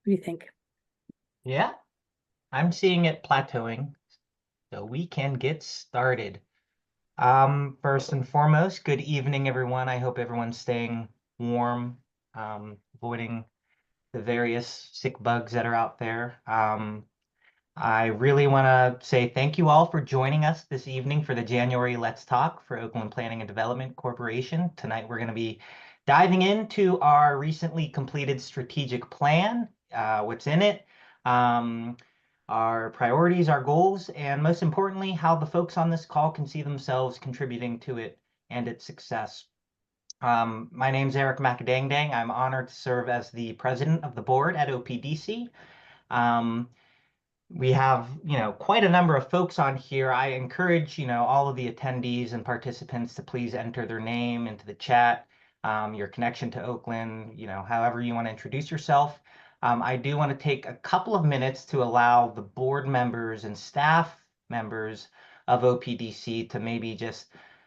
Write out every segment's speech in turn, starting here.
do you think? Yeah, I'm seeing it plateauing, so we can get started. First and foremost, good evening, everyone. I hope everyone's staying warm, avoiding the various sick bugs that are out there. I really want to say thank you all for joining us this evening for the January Let's Talk for Oakland Planning and Development Corporation. Tonight, we're going to be diving into our recently completed strategic plan, what's in it, our priorities, our goals, and most importantly, how the folks on this call can see themselves contributing to it and its success. My name's Eric Macadangdang. I'm honored to serve as the president of the board at OPDC. We have, quite a number of folks on here. I encourage, all of the attendees and participants to please enter their name into the chat, your connection to Oakland, however you want to introduce yourself. I do want to take a couple of minutes to allow the board members and staff members of OPDC to maybe just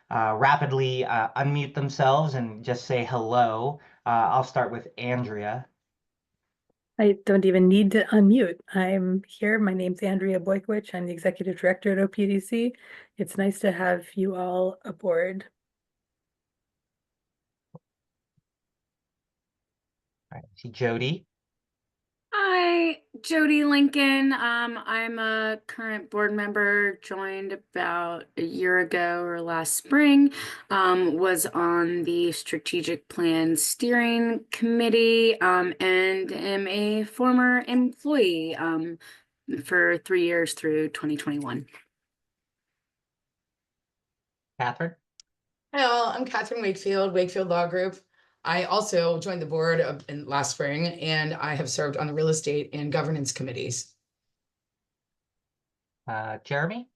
rapidly unmute themselves and just say hello. I'll start with Andrea. I don't even need to unmute. I'm here. My name's Andrea Boykowicz. I'm the executive director at OPDC. It's nice to have you all aboard. All right, I see Jody. Hi, Jody Lincoln. I'm a current board member, joined about a year ago or last spring, was on the strategic plan steering committee, and am a former employee for 3 years through 2021. Catherine. Hello, I'm Catherine Wakefield, Wakefield Law Group. I also joined the board in last spring, and I have served on the real estate and governance committees. Jeremy.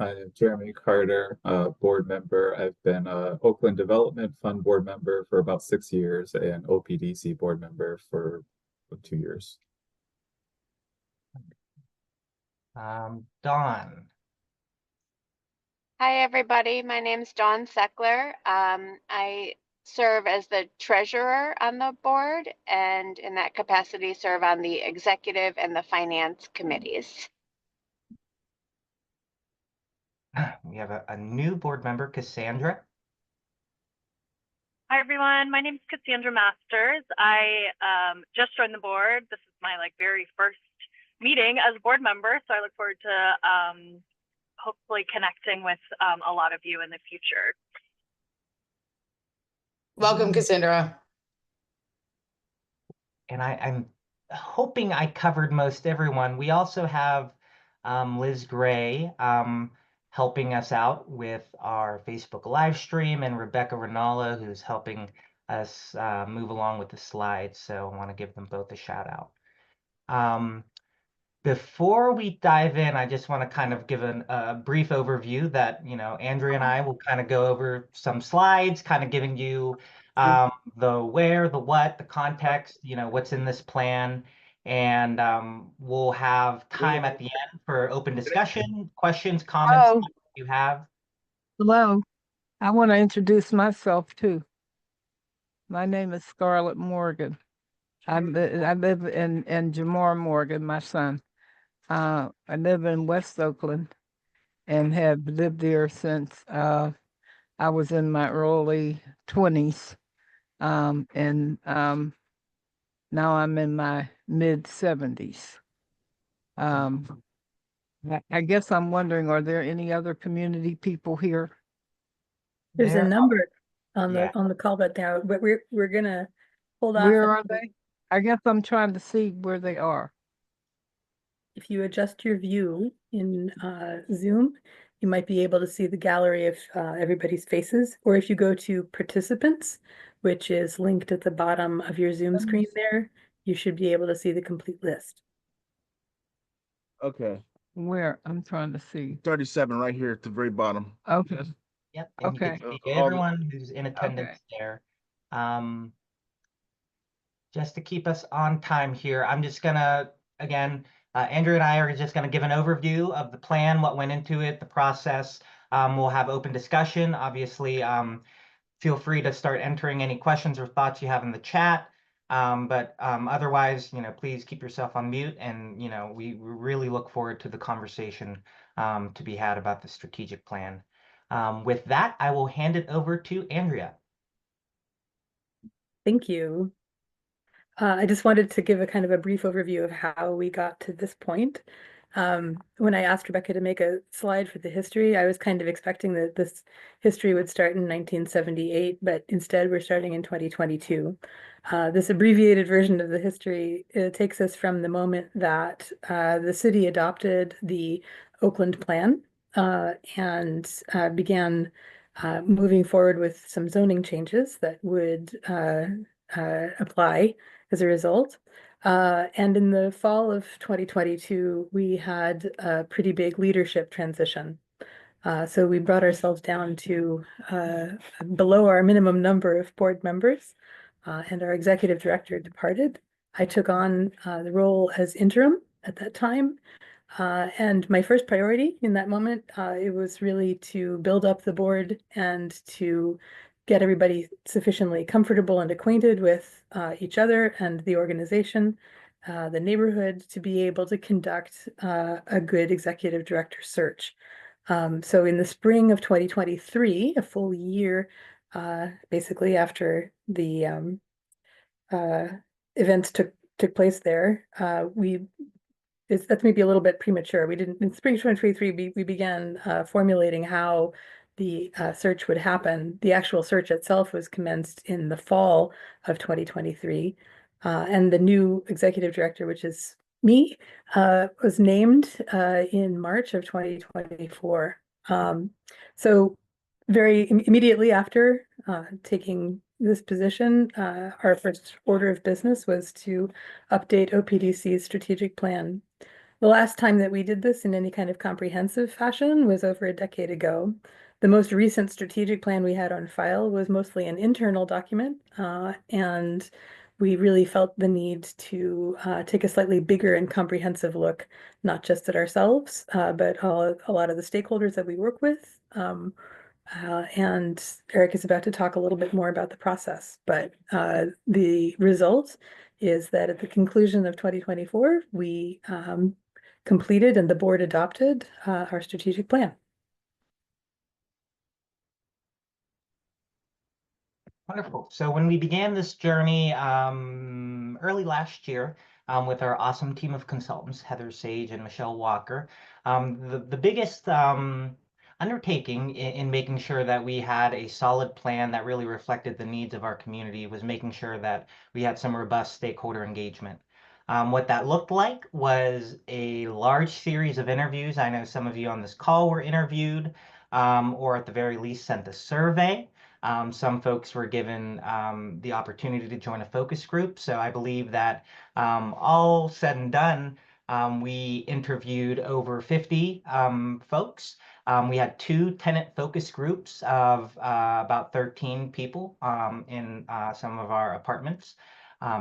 I am Jeremy Carter, board member. I've been Oakland Development Fund board member for about 6 years and OPDC board member for 2 years. Dawn. Hi, everybody. My name's Dawn Seckler. I serve as the treasurer on the board, and in that capacity serve on the executive and the finance committees. We have a new board member, Cassandra. Hi, everyone. My name is Cassandra Masters. I just joined the board. This is my very first meeting as a board member, so I look forward to hopefully connecting with a lot of you in the future. Welcome, Cassandra. And I'm hoping I covered most everyone. We also have Liz Gray helping us out with our Facebook live stream, and Rebecca Ranalla, who's helping us move along with the slides. So I want to give them both a shout out. Before we dive in, I just want to kind of give a brief overview that, Andrea and I will kind of go over some slides, kind of giving you the where, the what, the context, what's in this plan. And we'll have time at the end for open discussion, questions, comments you have. Hello. I want to introduce myself too. My name is Scarlett Morgan. I live in Jamar Morgan, my son. I live in West Oakland and have lived there since I was in my early 20s. And now I'm in my mid 70s. I guess I'm wondering, are there any other community people here? There's a number on the call, but now, but we're gonna hold off. Where are they? I guess I'm trying to see where they are. If you adjust your view in Zoom, you might be able to see the gallery of everybody's faces. Or if you go to participants, which is linked at the bottom of your Zoom screen there, you should be able to see the complete list. Okay. Where? I'm trying to see. 37 right here at the very bottom. Okay. Yep. And okay. You can see everyone who's in attendance there. Just to keep us on time here, I'm just gonna, again, Andrew and I are just gonna give an overview of the plan, what went into it, the process. We'll have open discussion. Obviously, feel free to start entering any questions or thoughts you have in the chat. Otherwise, please keep yourself on mute, and we really look forward to the conversation to be had about the strategic plan. With that, I will hand it over to Andrea. Thank you. I just wanted to give a kind of a brief overview of how we got to this point. When I asked Rebecca to make a slide for the history, I was kind of expecting that this history would start in 1978, but instead we're starting in 2022. This abbreviated version of the history takes us from the moment that the city adopted the Oakland plan and began moving forward with some zoning changes that would apply as a result. And in the fall of 2022, we had a pretty big leadership transition. So we brought ourselves down to below our minimum number of board members, and our executive director departed. I took on the role as interim at that time. And my first priority in that moment, it was really to build up the board and to get everybody sufficiently comfortable and acquainted with each other and the organization, the neighborhood, to be able to conduct a good executive director search. So in the spring of 2023, a full year, basically after the events took place there, that's maybe a little bit premature. We didn't, in spring 2023, we began formulating how the search would happen. The actual search itself was commenced in the fall of 2023. And the new executive director, which is me, was named in March of 2024. So very immediately after taking this position, our first order of business was to update OPDC's strategic plan. The last time that we did this in any kind of comprehensive fashion was over a decade ago. The most recent strategic plan we had on file was mostly an internal document, and we really felt the need to take a slightly bigger and comprehensive look, not just at ourselves, but a lot of the stakeholders that we work with. And Eric is about to talk a little bit more about the process, but the result is that at the conclusion of 2024, we completed and the board adopted our strategic plan. Wonderful. So when we began this journey early last year with our awesome team of consultants, Heather Sage and Michelle Walker, the biggest undertaking in making sure that we had a solid plan that really reflected the needs of our community was making sure that we had some robust stakeholder engagement. What that looked like was a large series of interviews. I know some of you on this call were interviewed, or at the very least sent a survey. Some folks were given the opportunity to join a focus group. So I believe that all said and done, we interviewed over 50 folks. We had 2 tenant focus groups of about 13 people in some of our apartments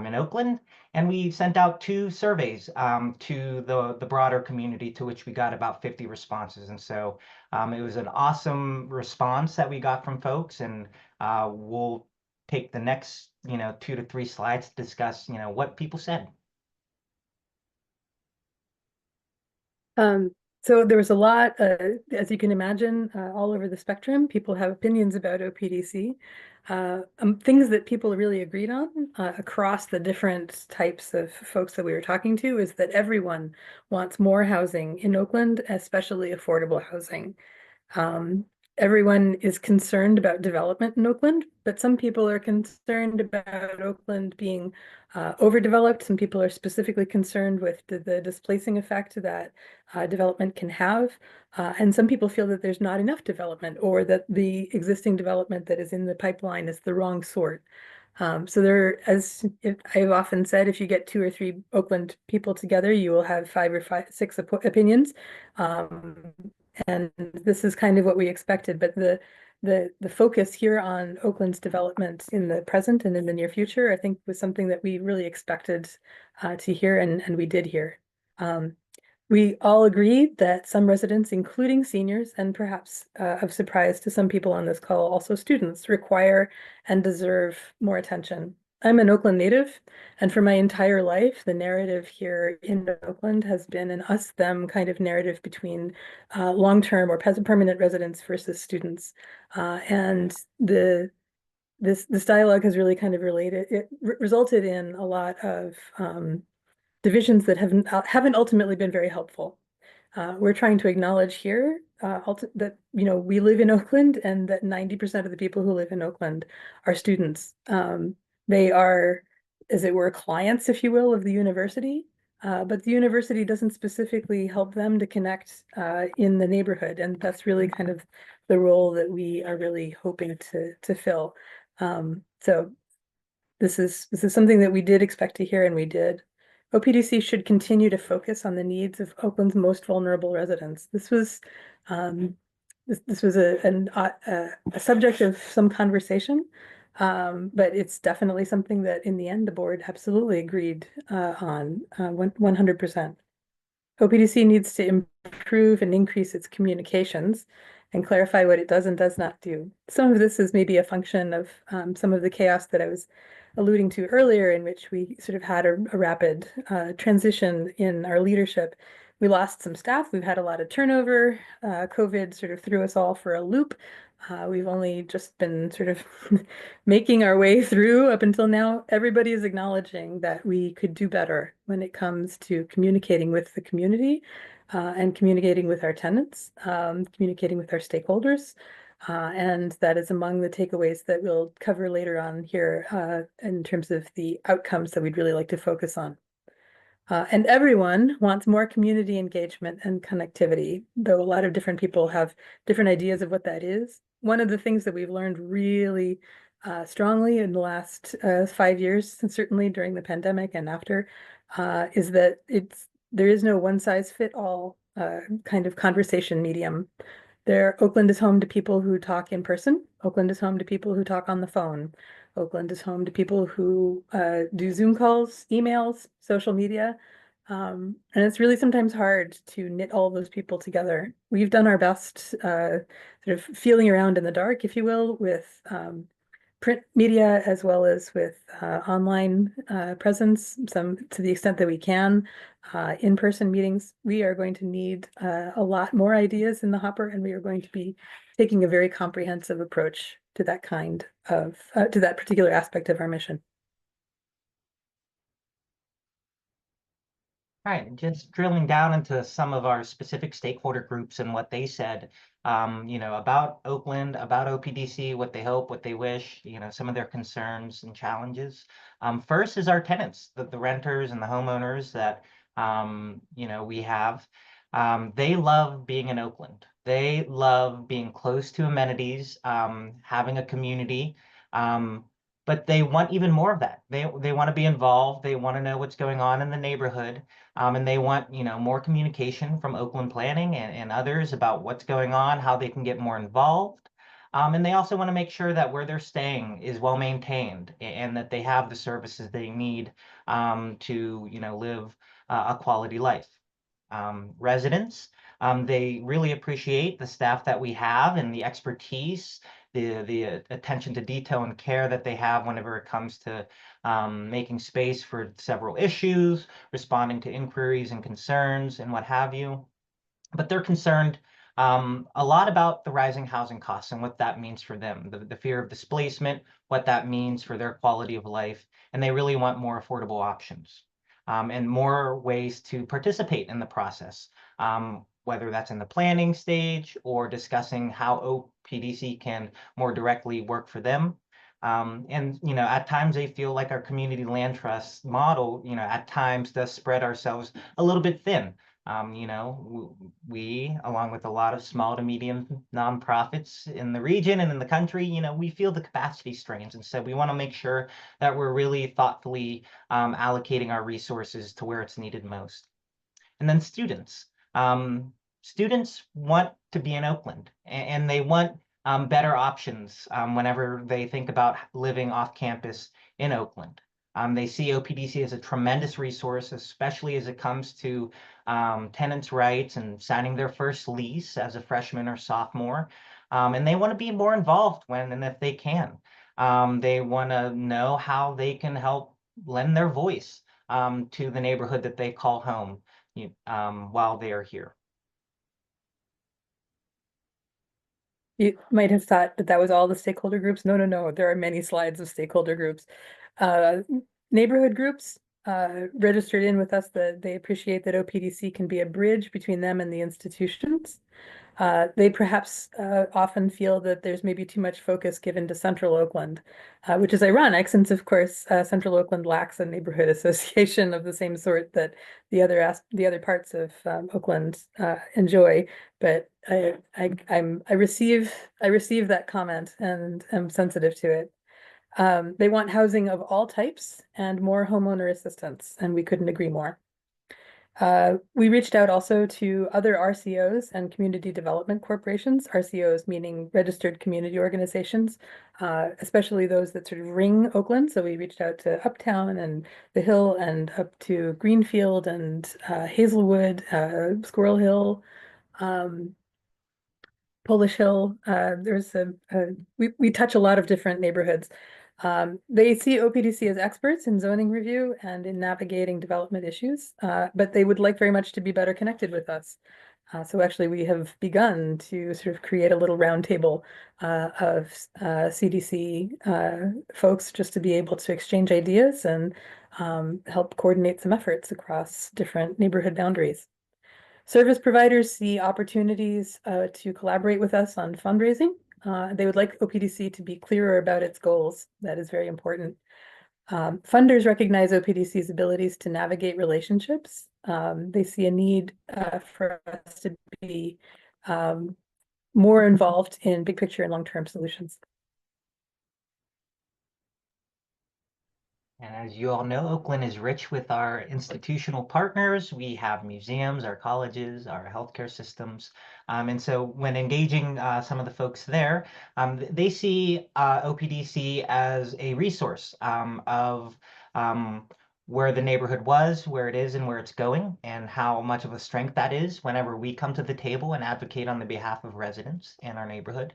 in Oakland. And we sent out 2 surveys to the broader community, to which we got about 50 responses. And so it was an awesome response that we got from folks. And we'll take the next 2 to 3 slides to discuss what people said. So there was a lot, as you can imagine, all over the spectrum. People have opinions about OPDC. Things that people really agreed on across the different types of folks that we were talking to is that everyone wants more housing in Oakland, especially affordable housing. Everyone is concerned about development in Oakland, but some people are concerned about Oakland being overdeveloped. Some people are specifically concerned with the displacing effect that development can have. And some people feel that there's not enough development, or that the existing development that is in the pipeline is the wrong sort. So as I've often said, if you get 2 or 3 Oakland people together, you will have 5 or 6 opinions. And this is kind of what we expected, but the focus here on Oakland's development in the present and in the near future, I think, was something that we really expected to hear, and we did hear. We all agreed that some residents, including seniors, and perhaps of surprise to some people on this call, also students, require and deserve more attention. I'm an Oakland native, and for my entire life, the narrative here in Oakland has been an us-them kind of narrative between long-term or permanent residents versus students. And this dialogue has really kind of resulted in a lot of divisions that haven't ultimately been very helpful. We're trying to acknowledge here that we live in Oakland and that 90% of the people who live in Oakland are students. They are, as it were, clients, if you will, of the university. But the university doesn't specifically help them to connect in the neighborhood, and that's really kind of the role that we are really hoping to fill. So this is something that we did expect to hear, and we did. OPDC should continue to focus on the needs of Oakland's most vulnerable residents. This was a subject of some conversation, but it's definitely something that in the end the board absolutely agreed on 100%. OPDC needs to improve and increase its communications and clarify what it does and does not do. Some of this is maybe a function of some of the chaos that I was alluding to earlier, in which we sort of had a rapid transition in our leadership. We lost some staff. We've had a lot of turnover. COVID sort of threw us all for a loop. We've only just been sort of making our way through up until now. Everybody is acknowledging that we could do better when it comes to communicating with the community and communicating with our tenants, communicating with our stakeholders. And that is among the takeaways that we'll cover later on here in terms of the outcomes that we'd really like to focus on. And everyone wants more community engagement and connectivity, though a lot of different people have different ideas of what that is. One of the things that we've learned really strongly in the last 5 years, and certainly during the pandemic and after, is that there is no one size fit all kind of conversation medium. Oakland is home to people who talk in person. Oakland is home to people who talk on the phone. Oakland is home to people who do Zoom calls, emails, social media. And it's really sometimes hard to knit all those people together. We've done our best sort of feeling around in the dark, if you will, with print media as well as with online presence, some to the extent that we can, in-person meetings. We are going to need a lot more ideas in the hopper, and we are going to be taking a very comprehensive approach to that to that particular aspect of our mission. All right, just drilling down into some of our specific stakeholder groups and what they said, about Oakland, about OPDC, what they hope, what they wish, some of their concerns and challenges. First is our tenants, the renters and the homeowners that, we have. They love being in Oakland. They love being close to amenities, having a community. But they want even more of that. They want to be involved. They want to know what's going on in the neighborhood. And they want, more communication from Oakland Planning and others about what's going on, how they can get more involved. And they also want to make sure that where they're staying is well maintained and that they have the services they need to, live a quality life. Residents, they really appreciate the staff that we have and the expertise, the attention to detail and care that they have whenever it comes to making space for several issues, responding to inquiries and concerns and what have you. But they're concerned a lot about the rising housing costs and what that means for them, the fear of displacement, what that means for their quality of life, and they really want more affordable options and more ways to participate in the process, whether that's in the planning stage or discussing how OPDC can more directly work for them. And, at times they feel like our community land trust model, at times does spread ourselves a little bit thin. We, along with a lot of small to medium nonprofits in the region and in the country, we feel the capacity strains. And so we want to make sure that we're really thoughtfully allocating our resources to where it's needed most. And then students. Students want to be in Oakland and they want better options whenever they think about living off campus in Oakland. They see OPDC as a tremendous resource, especially as it comes to tenants' rights and signing their first lease as a freshman or sophomore. And they want to be more involved when and if they can. They want to know how they can help lend their voice to the neighborhood that they call home while they are here. You might have thought that that was all the stakeholder groups. No, no, no. There are many slides of stakeholder groups. Neighborhood groups registered in with us that they appreciate that OPDC can be a bridge between them and the institutions. They perhaps often feel that there's maybe too much focus given to Central Oakland, which is ironic since, of course, Central Oakland lacks a neighborhood association of the same sort that the other parts of Oakland enjoy. But I receive that comment and am sensitive to it. They want housing of all types and more homeowner assistance, and we couldn't agree more. We reached out also to other RCOs and community development corporations, RCOs meaning registered community organizations, especially those that sort of ring Oakland. So we reached out to Uptown and the Hill and up to Greenfield and Hazelwood, Squirrel Hill, Polish Hill. We touch a lot of different neighborhoods. They see OPDC as experts in zoning review and in navigating development issues, but they would like very much to be better connected with us. So actually, we have begun to sort of create a little roundtable of CDC folks just to be able to exchange ideas and help coordinate some efforts across different neighborhood boundaries. Service providers see opportunities to collaborate with us on fundraising. They would like OPDC to be clearer about its goals. That is very important. Funders recognize OPDC's abilities to navigate relationships. They see a need for us to be more involved in big picture and long-term solutions. And as you all know, Oakland is rich with our institutional partners. We have museums, our colleges, our healthcare systems. And so when engaging some of the folks there, they see OPDC as a resource of where the neighborhood was, where it is, and where it's going, and how much of a strength that is whenever we come to the table and advocate on the behalf of residents in our neighborhood.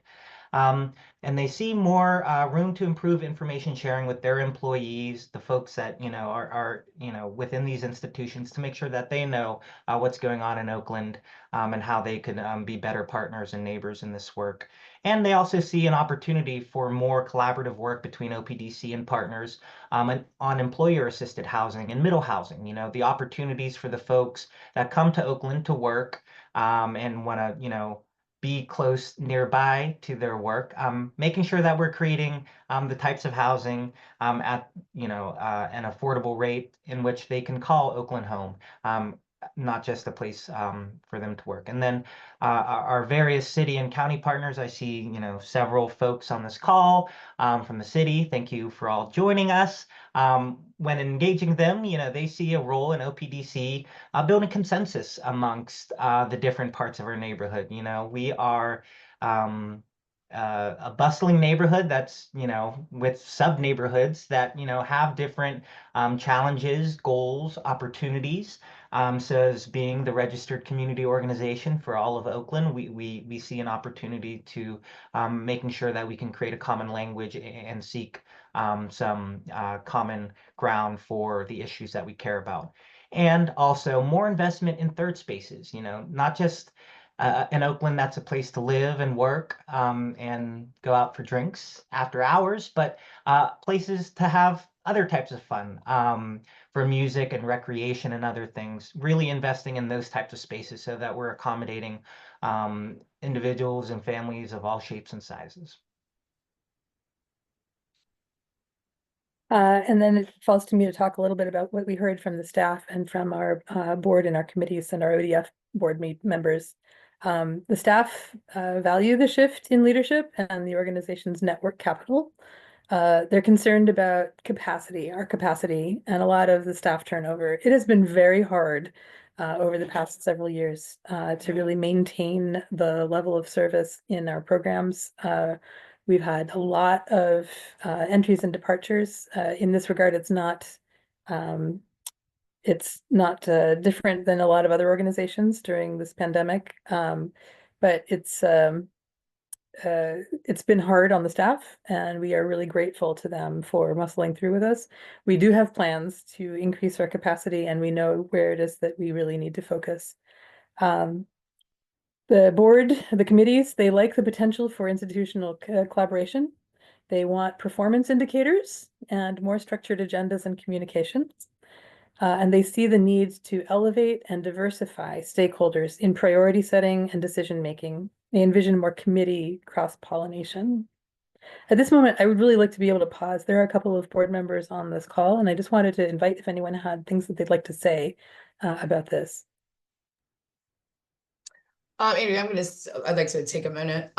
And they see more room to improve information sharing with their employees, the folks that are within these institutions, to make sure that they know what's going on in Oakland and how they can be better partners and neighbors in this work. And they also see an opportunity for more collaborative work between OPDC and partners on employer-assisted housing and middle housing. The opportunities for the folks that come to Oakland to work and want to be close nearby to their work, making sure that we're creating the types of housing at an affordable rate in which they can call Oakland home, not just a place for them to work. And then our various city and county partners, I see several folks on this call from the city. Thank you for all joining us. When engaging them, they see a role in OPDC building consensus amongst the different parts of our neighborhood. We are a bustling neighborhood that's with sub neighborhoods that have different challenges, goals, opportunities. So as being the registered community organization for all of Oakland, we see an opportunity to making sure that we can create a common language and seek some common ground for the issues that we care about. And also more investment in third spaces, not just in Oakland, that's a place to live and work and go out for drinks after hours, but places to have other types of fun for music and recreation and other things, really investing in those types of spaces so that we're accommodating individuals and families of all shapes and sizes. And then it falls to me to talk a little bit about what we heard from the staff and from our board and our committees and our ODF board members. The staff value the shift in leadership and the organization's network capital. They're concerned about our capacity, and a lot of the staff turnover. It has been very hard over the past several years to really maintain the level of service in our programs We've had a lot of entries and departures. In this regard, um, it's not different than a lot of other organizations during this pandemic, but it's been hard on the staff, and we are really grateful to them for muscling through with us. We do have plans to increase our capacity, and we know where it is that we really need to focus. The board, the committees, they like the potential for institutional collaboration. They want performance indicators and more structured agendas and communications. And they see the need to elevate and diversify stakeholders in priority setting and decision making. They envision more committee cross-pollination. At this moment, I would really like to be able to pause. There are a couple of board members on this call, and I just wanted to invite if anyone had things that they'd like to say about this. Andrea, I'd like to take a minute.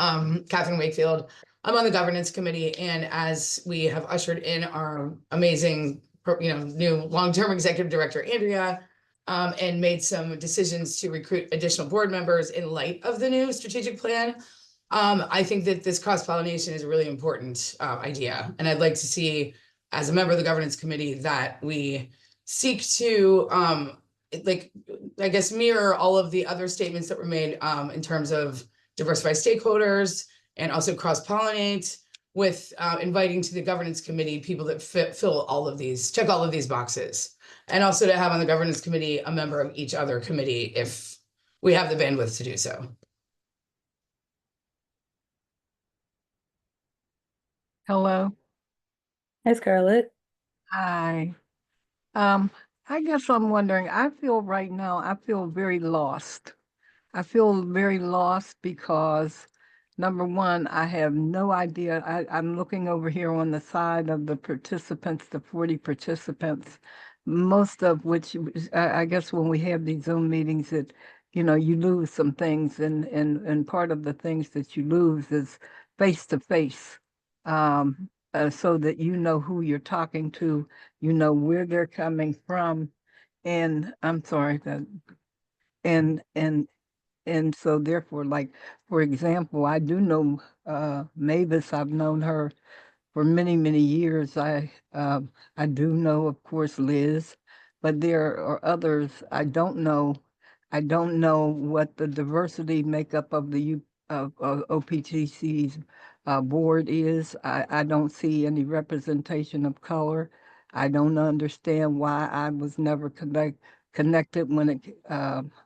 Catherine Wakefield, I'm on the governance committee, and as we have ushered in our amazing, new long-term executive director, Andrea, and made some decisions to recruit additional board members in light of the new strategic plan. I think that this cross-pollination is a really important idea, and I'd like to see, as a member of the governance committee, that we seek to I guess mirror all of the other statements that were made in terms of diversify stakeholders and also cross-pollinate with inviting to the governance committee people that fill all of these, check all of these boxes. And also to have on the governance committee a member of each other committee if we have the bandwidth to do so. Hello. Hi, Scarlett. Hi. I guess I'm wondering, I feel very lost. I feel very lost because number one, I have no idea. I'm looking over here on the side of the participants, the 40 participants, most of which I guess when we have these Zoom meetings that, you lose some things, and part of the things that you lose is face to face. So that you know who you're talking to, where they're coming from. And I'm sorry that, and so therefore, like, for example, I do know Mavis. I've known her for many, many years. I do know, of course, Liz, but there are others I don't know. I don't know what the diversity makeup of the OPTC's board is. I don't see any representation of color. I don't understand why I was never connected when it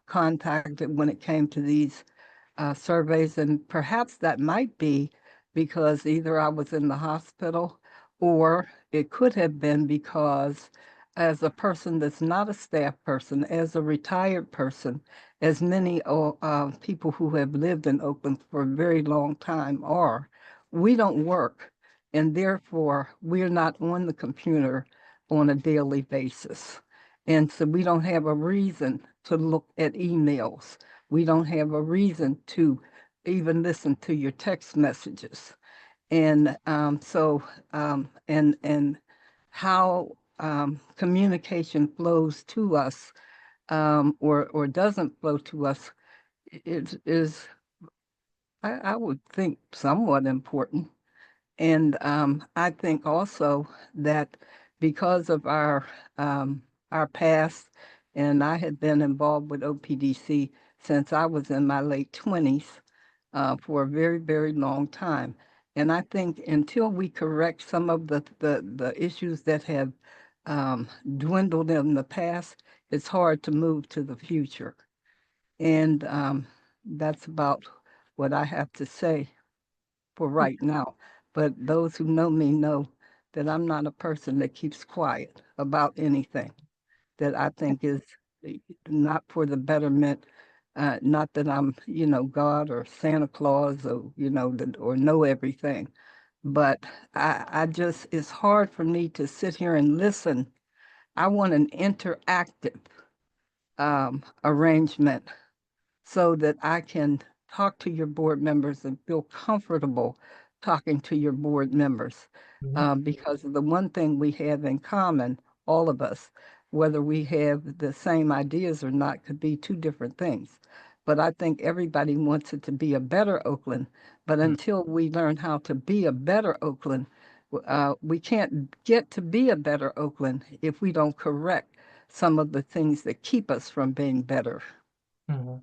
contacted when it came to these surveys, and perhaps that might be because either I was in the hospital, or it could have been because as a person that's not a staff person, as a retired person, as many people who have lived in Oakland for a very long time are, we don't work, and therefore we're not on the computer on a daily basis. And so we don't have a reason to look at emails. We don't have a reason to even listen to your text messages. And and how communication flows to us or doesn't flow to us is I would think somewhat important. And I think also that because of our past, and I had been involved with OPDC since I was in my late 20s for a very, very long time. And I think until we correct some of the issues that have dwindled in the past, it's hard to move to the future. And that's about what I have to say for right now. But those who know me know that I'm not a person that keeps quiet about anything that I think is not for the betterment. Not that I'm, God or Santa Claus or, or know everything. But I just, it's hard for me to sit here and listen. I want an interactive arrangement so that I can talk to your board members and feel comfortable talking to your board members. Because the one thing we have in common, all of us, whether we have the same ideas or not, could be two different things. but I think everybody wants it to be a better Oakland. But until we learn how to be a better Oakland, we can't get to be a better Oakland if we don't correct some of the things that keep us from being better. Mhm.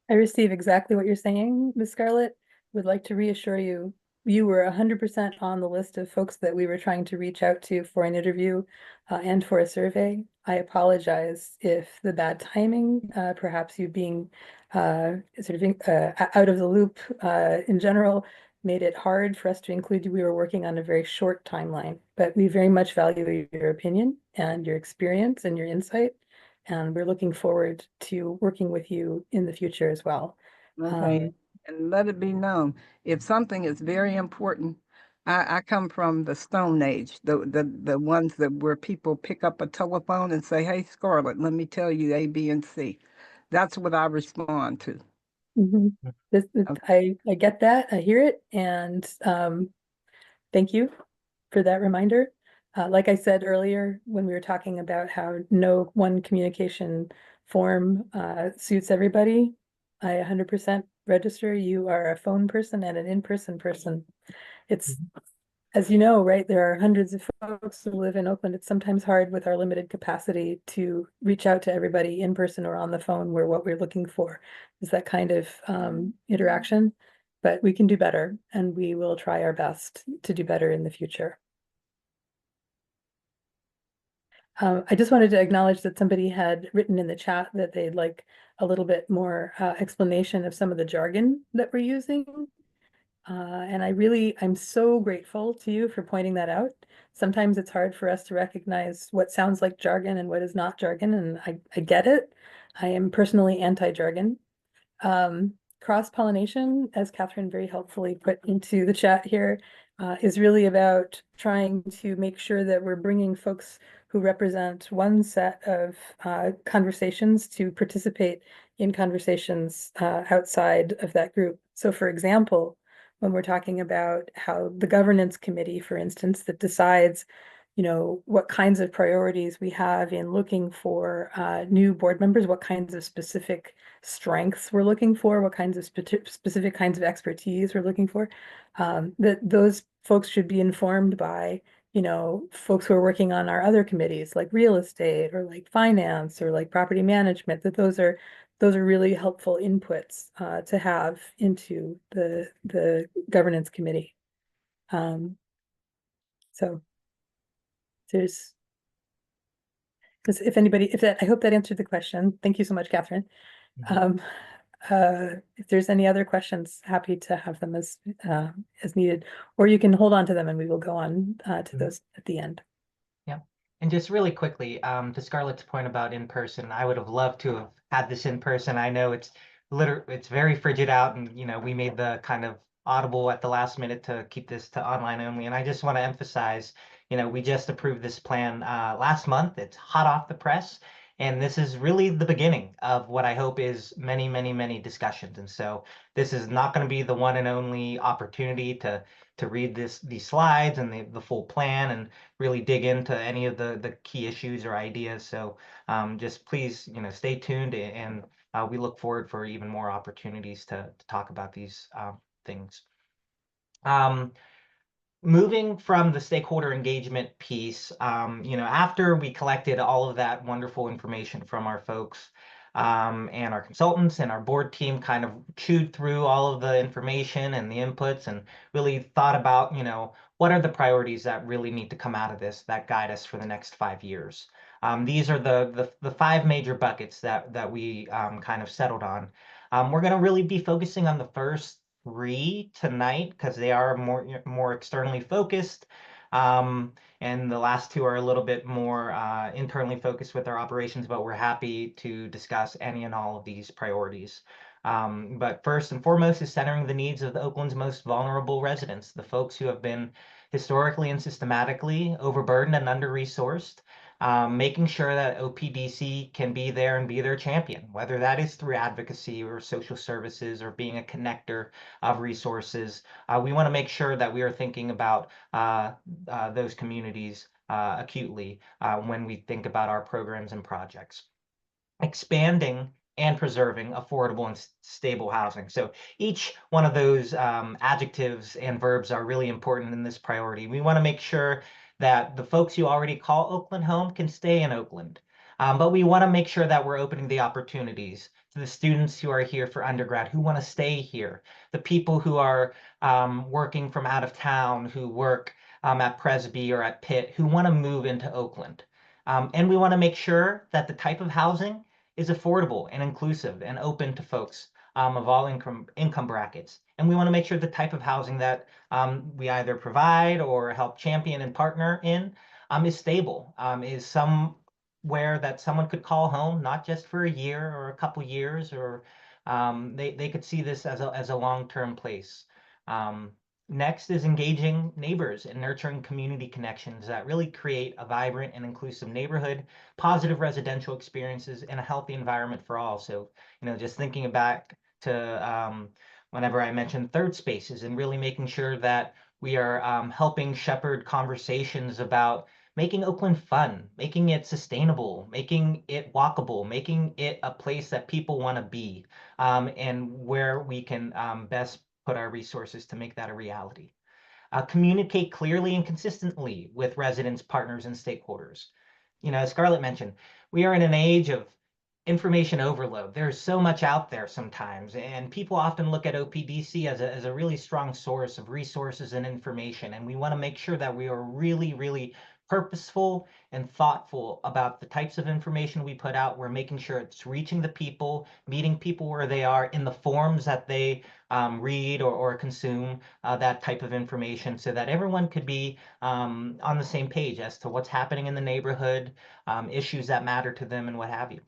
I receive exactly what you're saying, Ms. Scarlett. Would like to reassure you, you were 100% on the list of folks that we were trying to reach out to for an interview and for a survey. I apologize if the bad timing, perhaps you being sort of out of the loop in general, made it hard for us to include you. We were working on a very short timeline, but we very much value your opinion and your experience and your insight. And we're looking forward to working with you in the future as well. Okay. And let it be known, if something is very important, I come from the Stone Age, the ones that where people pick up a telephone and say, "Hey, Scarlett, let me tell you A, B, and C." That's what I respond to. Mhm. I get that, I hear it, and thank you for that reminder. Like I said earlier, when we were talking about how no one communication form suits everybody, I 100% register. You are a phone person and an in-person person. It's, as you know, right, there are hundreds of folks who live in Oakland. It's sometimes hard with our limited capacity to reach out to everybody in person or on the phone, where what we're looking for is that kind of interaction. But we can do better, and we will try our best to do better in the future. I just wanted to acknowledge that somebody had written in the chat that they'd like a little bit more explanation of some of the jargon that we're using. And I'm so grateful to you for pointing that out. Sometimes it's hard for us to recognize what sounds like jargon and what is not jargon, and I get it. I am personally anti-jargon. Cross-pollination, as Catherine very helpfully put into the chat here, is really about trying to make sure that we're bringing folks who represent one set of conversations to participate in conversations outside of that group. So for example, when we're talking about how the governance committee, for instance, that decides, what kinds of priorities we have in looking for new board members, what kinds of specific strengths we're looking for, what kinds of specific kinds of expertise we're looking for, that those folks should be informed by, folks who are working on our other committees, like real estate or like finance or like property management, that those are really helpful inputs to have into the governance committee. So there's, because I hope that answered the question. Thank you so much, Catherine. If there's any other questions, happy to have them as needed, or you can hold on to them and we will go on to those at the end. Yeah. And just really quickly, to Scarlett's point about in person, I would have loved to have had this in person. I know it's very frigid out, and we made the kind of audible at the last minute to keep this to online only. And I just want to emphasize, we just approved this plan last month. It's hot off the press. And this is really the beginning of what I hope is many, many, many discussions. And so this is not going to be the one and only opportunity to read these slides and the full plan and really dig into any of the key issues or ideas. So just please, stay tuned, and we look forward for even more opportunities to talk about these things. Moving from the stakeholder engagement piece, after we collected all of that wonderful information from our folks and our consultants and our board team, kind of chewed through all of the information and the inputs and really thought about, what are the priorities that really need to come out of this that guide us for the next 5 years. These are the 5 major buckets that we kind of settled on. We're going to really be focusing on the first 3 tonight because they are more externally focused, and the last 2 are a little bit more internally focused with our operations, but we're happy to discuss any and all of these priorities. But first and foremost is centering the needs of Oakland's most vulnerable residents, the folks who have been historically and systematically overburdened and under-resourced. Making sure that OPDC can be there and be their champion, whether that is through advocacy or social services or being a connector of resources. We want to make sure that we are thinking about those communities acutely when we think about our programs and projects. Expanding and preserving affordable and stable housing. So each one of those adjectives and verbs are really important in this priority. We want to make sure that the folks who already call Oakland home can stay in Oakland. But we want to make sure that we're opening the opportunities to the students who are here for undergrad, who want to stay here, the people who are working from out of town, who work at Presby or at Pitt, who want to move into Oakland. And we want to make sure that the type of housing is affordable and inclusive and open to folks of all income brackets. And we want to make sure the type of housing that we either provide or help champion and partner in is stable, is somewhere that someone could call home, not just for a year or a couple years, or they could see this as a long-term place. Next is engaging neighbors and nurturing community connections that really create a vibrant and inclusive neighborhood, positive residential experiences, and a healthy environment for all. So, just thinking back to whenever I mentioned third spaces and really making sure that we are helping shepherd conversations about making Oakland fun, making it sustainable, making it walkable, making it a place that people want to be, and where we can best put our resources to make that a reality. Communicate clearly and consistently with residents, partners, and stakeholders. As Scarlett mentioned, we are in an age of information overload. There's so much out there sometimes, and people often look at OPDC as a really strong source of resources and information. And we want to make sure that we are really, really purposeful and thoughtful about the types of information we put out. We're making sure it's reaching the people, meeting people where they are in the forms that they read or consume that type of information, so that everyone could be on the same page as to what's happening in the neighborhood, issues that matter to them, and what have you.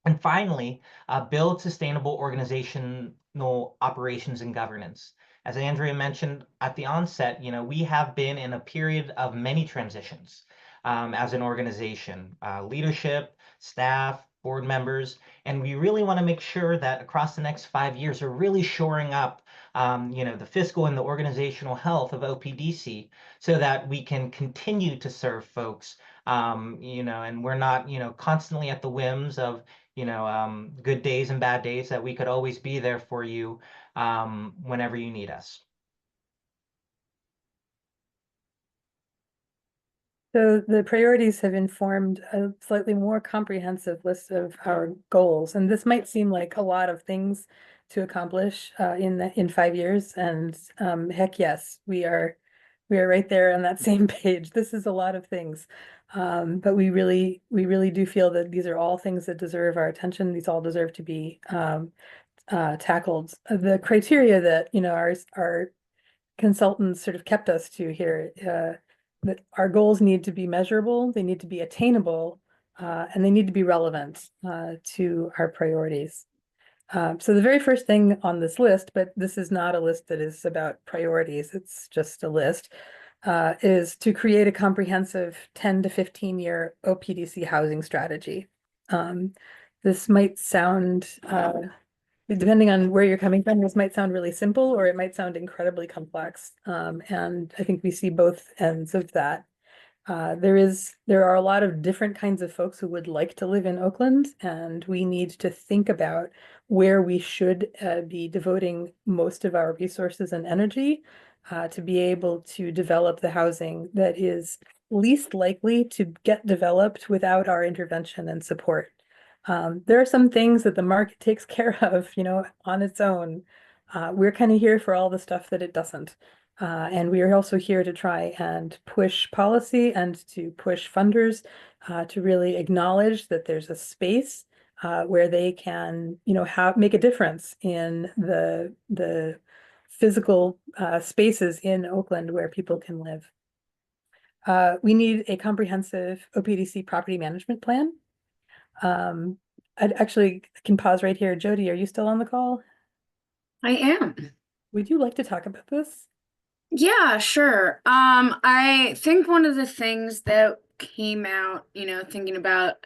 And finally, build sustainable organizational operations and governance. As Andrea mentioned at the onset, we have been in a period of many transitions as an organization, leadership, staff, board members, and we really want to make sure that across the next 5 years, we're really shoring up the fiscal and the organizational health of OPDC so that we can continue to serve folks, and we're not, constantly at the whims of good days and bad days, that we could always be there for you whenever you need us. So the priorities have informed a slightly more comprehensive list of our goals, and this might seem like a lot of things to accomplish in 5 years. And heck yes, we are right there on that same page. This is a lot of things, but we really do feel that these are all things that deserve our attention. These all deserve to be tackled. The criteria that our consultants sort of kept us to here, that our goals need to be measurable, they need to be attainable, and they need to be relevant to our priorities. So the very first thing on this list, but this is not a list that is about priorities, it's just a list, is to create a comprehensive 10 to 15 year OPDC housing strategy. This might sound, depending on where you're coming from, this might sound really simple, or it might sound incredibly complex. And I think we see both ends of that. There are a lot of different kinds of folks who would like to live in Oakland, and we need to think about where we should be devoting most of our resources and energy to be able to develop the housing that is least likely to get developed without our intervention and support. There are some things that the market takes care of, on its own. We're kind of here for all the stuff that it doesn't. And we are also here to try and push policy and to push funders to really acknowledge that there's a space where they can, make a difference in the physical spaces in Oakland where people can live. We need a comprehensive OPDC property management plan. I actually can pause right here. Jody, are you still on the call? I am. Would you like to talk about this? Yeah, sure. I think one of the things that came out, thinking about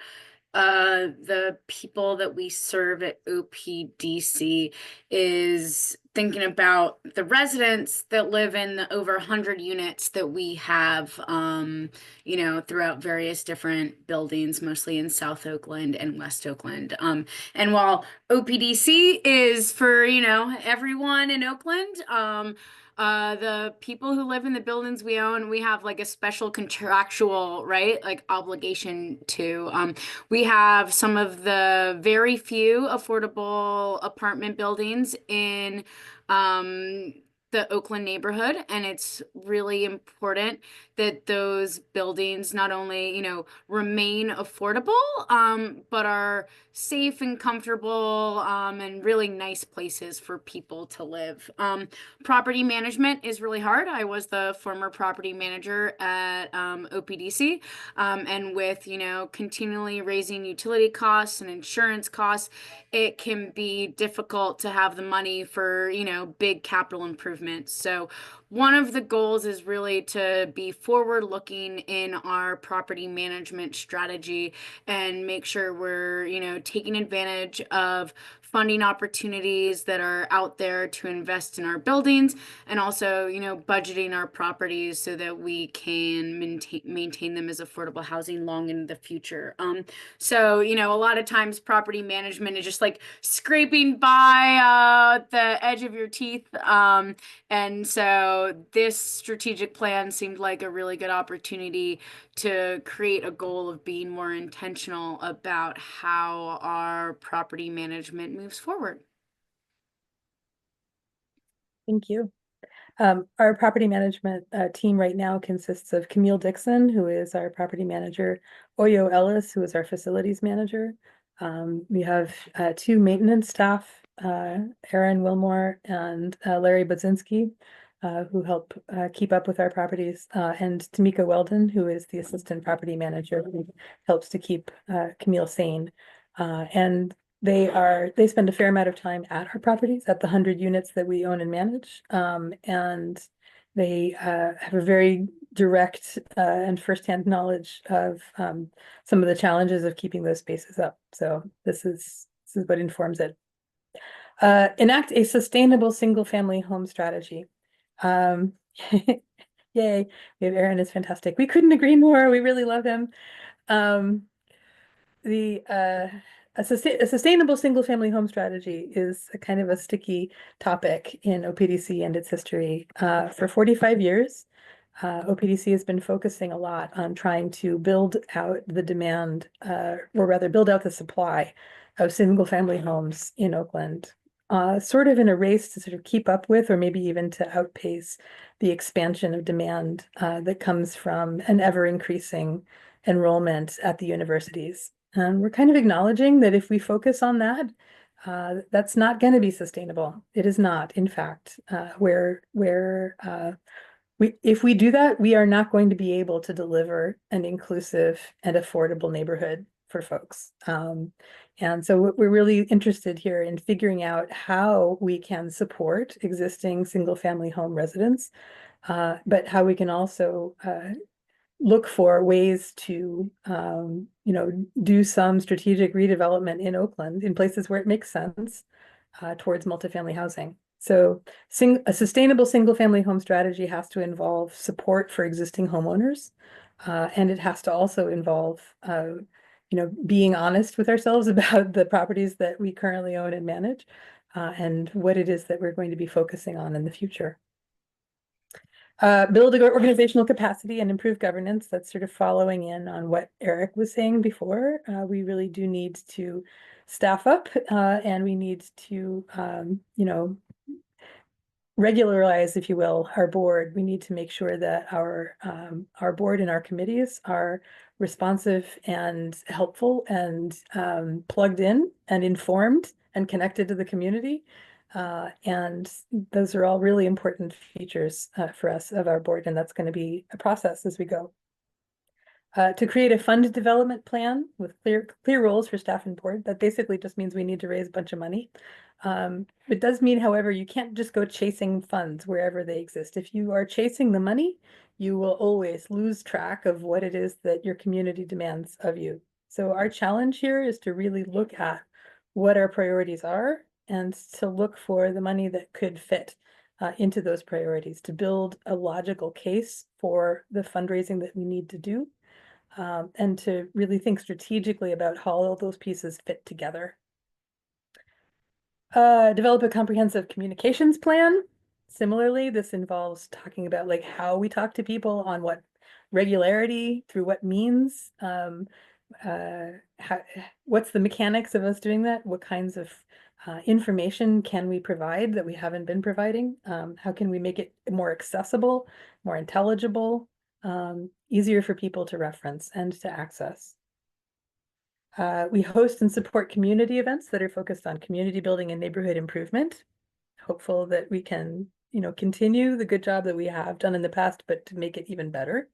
the people that we serve at OPDC is thinking about the residents that live in the over 100 units that we have, you know, throughout various different buildings, mostly in South Oakland and West Oakland. And while OPDC is for, you know, everyone in Oakland, the people who live in the buildings we own, we have like a special contractual, right, like obligation to. We have some of the very few affordable apartment buildings in the Oakland neighborhood, and it's really important that those buildings not only, you know, remain affordable, but are safe and comfortable, and really nice places for people to live. Property management is really hard. I was the former property manager at OPDC, and with, you know, continually raising utility costs and insurance costs, it can be difficult to have the money for, you know, big capital improvements. So one of the goals is really to be forward looking in our property management strategy and make sure we're, you know, taking advantage of funding opportunities that are out there to invest in our buildings, and also, you know, budgeting our properties so that we can maintain them as affordable housing long into the future. So, you know, a lot of times property management is just like scraping by the edge of your teeth. And so this strategic plan seemed like a really good opportunity to create a goal of being more intentional about how our property management moves forward. Thank you. Our property management team right now consists of Camille Dixon, who is our property manager, Oyo Ellis, who is our facilities manager. We have two maintenance staff, Aaron Wilmore and Larry Budzinski, who help keep up with our properties, and Tamika Weldon, who is the assistant property manager, who helps to keep Camille sane. And they spend a fair amount of time at our properties, at the 100 units that we own and manage. And they have a very direct and firsthand knowledge of some of the challenges of keeping those spaces up. So this is what informs it. Enact a sustainable single-family home strategy. Yay, we have Aaron is fantastic. We couldn't agree more. We really love him. A sustainable single-family home strategy is a kind of a sticky topic in OPDC and its history. For 45 years, OPDC has been focusing a lot on trying to build out the demand, or rather build out the supply of single-family homes in Oakland, sort of in a race to sort of keep up with, or maybe even to outpace the expansion of demand that comes from an ever-increasing enrollment at the universities. And we're kind of acknowledging that if we focus on that, that's not going to be sustainable. It is not, in fact, if we do that, we are not going to be able to deliver an inclusive and affordable neighborhood for folks. And so we're really interested here in figuring out how we can support existing single-family home residents, but how we can also look for ways to, you know, do some strategic redevelopment in Oakland in places where it makes sense towards multifamily housing. So a sustainable single-family home strategy has to involve support for existing homeowners, and it has to also involve, you know, being honest with ourselves about the properties that we currently own and manage, and what it is that we're going to be focusing on in the future. Build organizational capacity and improve governance. That's sort of following in on what Eric was saying before. We really do need to staff up, and we need to, you know, regularize, if you will, our board. We need to make sure that our board and our committees are responsive and helpful and plugged in and informed and connected to the community. And those are all really important features for us of our board, and that's going to be a process as we go. To create a fund development plan with clear roles for staff and board. That basically just means we need to raise a bunch of money. It does mean, however, you can't just go chasing funds wherever they exist. If you are chasing the money, you will always lose track of what it is that your community demands of you. So our challenge here is to really look at what our priorities are and to look for the money that could fit into those priorities, to build a logical case for the fundraising that we need to do, and to really think strategically about how all those pieces fit together. Develop a comprehensive communications plan. Similarly, this involves talking about like how we talk to people, on what regularity, through what means, what's the mechanics of us doing that? What kinds of information can we provide that we haven't been providing? How can we make it more accessible, more intelligible, easier for people to reference and to access? We host and support community events that are focused on community building and neighborhood improvement. Hopeful that we can, continue the good job that we have done in the past, but to make it even better.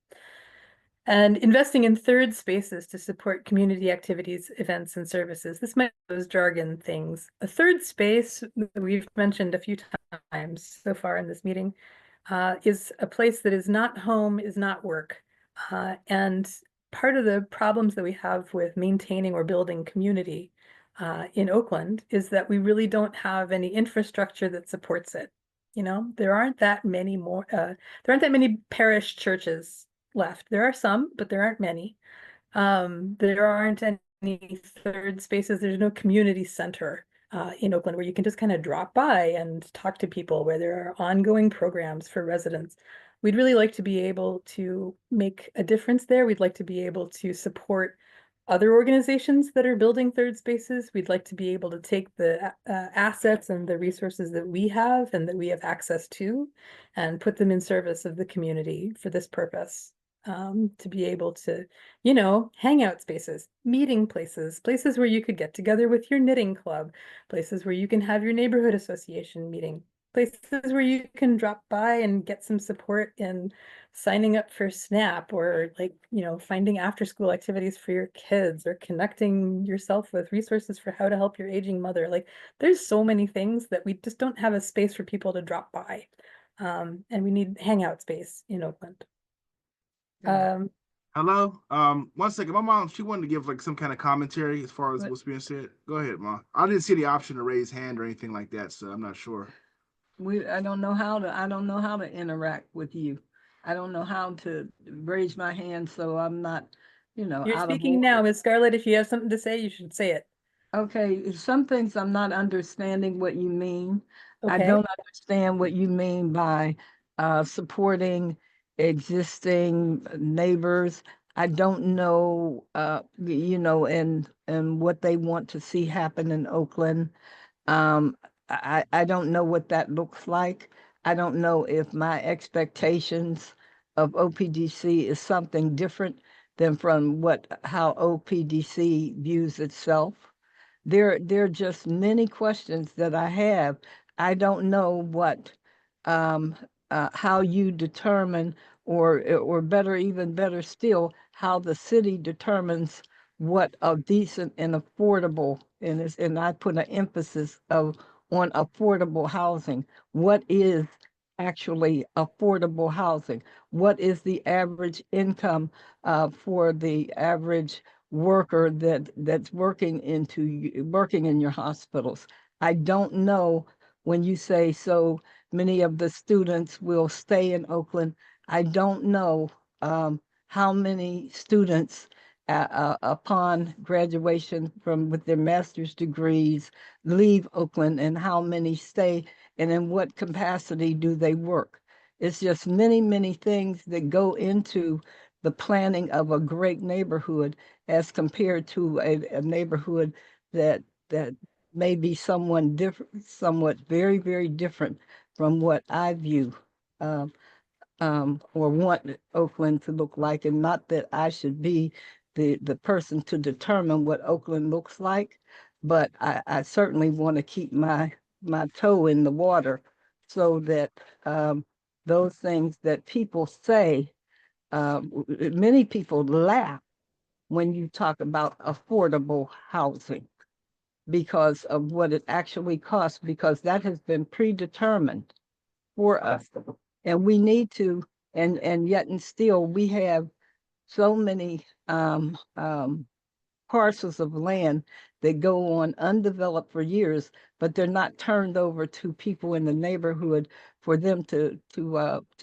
And investing in third spaces to support community activities, events, and services. This might be those jargon things. A third space that we've mentioned a few times so far in this meeting is a place that is not home, is not work. And part of the problems that we have with maintaining or building community in Oakland is that we really don't have any infrastructure that supports it. There aren't that many more, there aren't that many parish churches left. There are some, but there aren't many. There aren't any third spaces. There's no community center in Oakland where you can just kind of drop by and talk to people, where there are ongoing programs for residents. We'd really like to be able to make a difference there. We'd like to be able to support other organizations that are building third spaces. We'd like to be able to take the assets and the resources that we have and that we have access to and put them in service of the community for this purpose. To be able to, hangout spaces, meeting places, places where you could get together with your knitting club, places where you can have your neighborhood association meeting, places where you can drop by and get some support in signing up for SNAP, or finding after school activities for your kids, or connecting yourself with resources for how to help your aging mother. Like, there's so many things that we just don't have a space for people to drop by. And we need hangout space in Oakland. Hello. 1 second. My mom, she wanted to give like some kind of commentary as far as what's being said. Go ahead, Mom. I didn't see the option to raise hand or anything like that, so I'm not sure. I don't know how to interact with you. I don't know how to raise my hand, so I'm not, You're out of speaking order. now, Ms. Scarlett. If you have something to say, you should say it. Okay, some things I'm not understanding what you mean. I Okay. don't understand what you mean by supporting existing neighbors. I don't know, and what they want to see happen in Oakland. I don't know what that looks like. I don't know if my expectations of OPDC is something different than from how OPDC views itself. There are just many questions that I have. I don't know how you determine, or better, even better still, how the city determines what a decent and affordable, and I put an emphasis on affordable housing. What is actually affordable housing? What is the average income for the average worker that's working in your hospitals? I don't know. When you say so many of the students will stay in Oakland, I don't know how many students upon graduation with their master's degrees leave Oakland, and how many stay, and in what capacity do they work. It's just many things that go into the planning of a great neighborhood as compared to a neighborhood that may be somewhat very different from what I view or want Oakland to look like. And not that I should be the person to determine what Oakland looks like, but I certainly want to keep my toe in the water, so that those things that people say, many people laugh when you talk about affordable housing because of what it actually costs, because that has been predetermined for us. And we need to, and yet and still we have so many parcels of land that go on undeveloped for years, but they're not turned over to people in the neighborhood for them to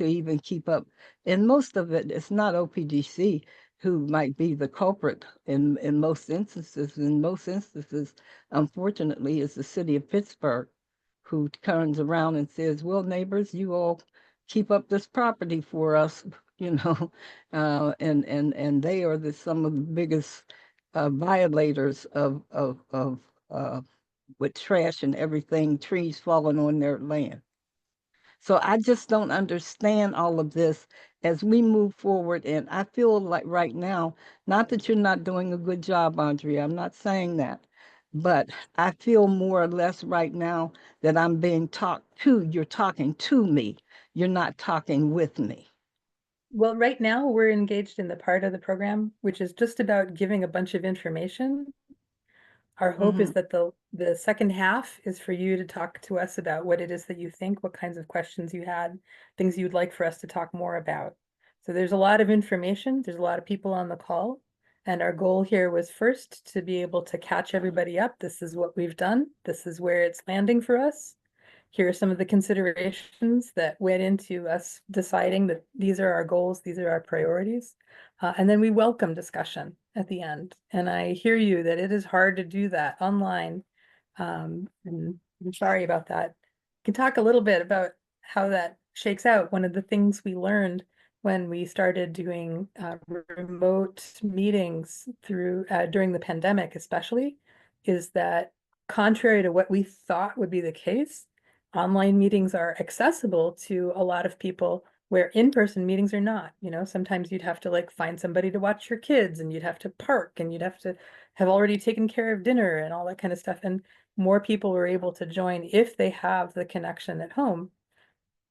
even keep up. And most of it, it's not OPDC who might be the culprit in most instances. In most instances, unfortunately, it's the city of Pittsburgh who turns around and says, well, neighbors, you all keep up this property for us, you know, and they are some of the biggest violators of with trash and everything, trees falling on their land. So I just don't understand all of this as we move forward. And I feel like right now, not that you're not doing a good job, Andrea, I'm not saying that, but I feel more or less right now that I'm being talked to. You're talking to me. You're not talking with me. Well, right now we're engaged in the part of the program, which is just about giving a bunch of information. Our hope is that the second half is for you to talk to us about what it is that you think, what kinds of questions you had, things you'd like for us to talk more about. So there's a lot of information, there's a lot of people on the call, and our goal here was first to be able to catch everybody up. This is what we've done. This is where it's landing for us. Here are some of the considerations that went into us deciding that these are our goals, these are our priorities. And then we welcome discussion at the end. And I hear you that it is hard to do that online. And I'm sorry about that. We can talk a little bit about how that shakes out. One of the things we learned when we started doing remote meetings during the pandemic, especially, is that contrary to what we thought would be the case, online meetings are accessible to a lot of people where in-person meetings are not. You know, sometimes you'd have to like find somebody to watch your kids, and you'd have to park, and you'd have to have already taken care of dinner and all that kind of stuff. And more people were able to join if they have the connection at home.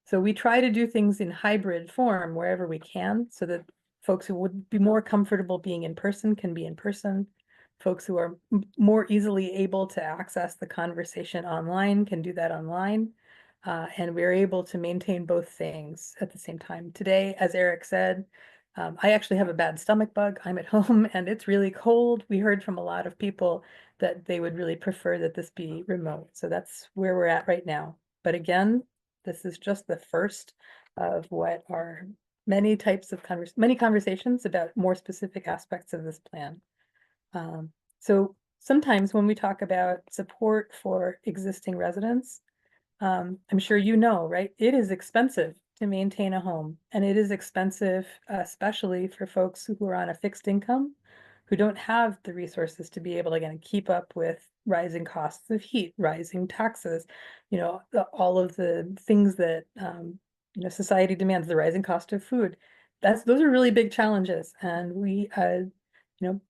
So we try to do things in hybrid form wherever we can, so that folks who would be more comfortable being in person can be in person. Folks who are more easily able to access the conversation online can do that online. And we're able to maintain both things at the same time. Today, as Eric said, I actually have a bad stomach bug. I'm at home and it's really cold. We heard from a lot of people that they would really prefer that this be remote. So that's where we're at right now. But again, this is just the first of what are many types of many conversations about more specific aspects of this plan. So sometimes when we talk about support for existing residents, I'm sure you know, right? It is expensive to maintain a home, and it is expensive, especially for folks who are on a fixed income, who don't have the resources to be able to, again, keep up with rising costs of heat, rising taxes, you know, all of the things that, you know, society demands, the rising cost of food. Those are really big challenges, and we, you know,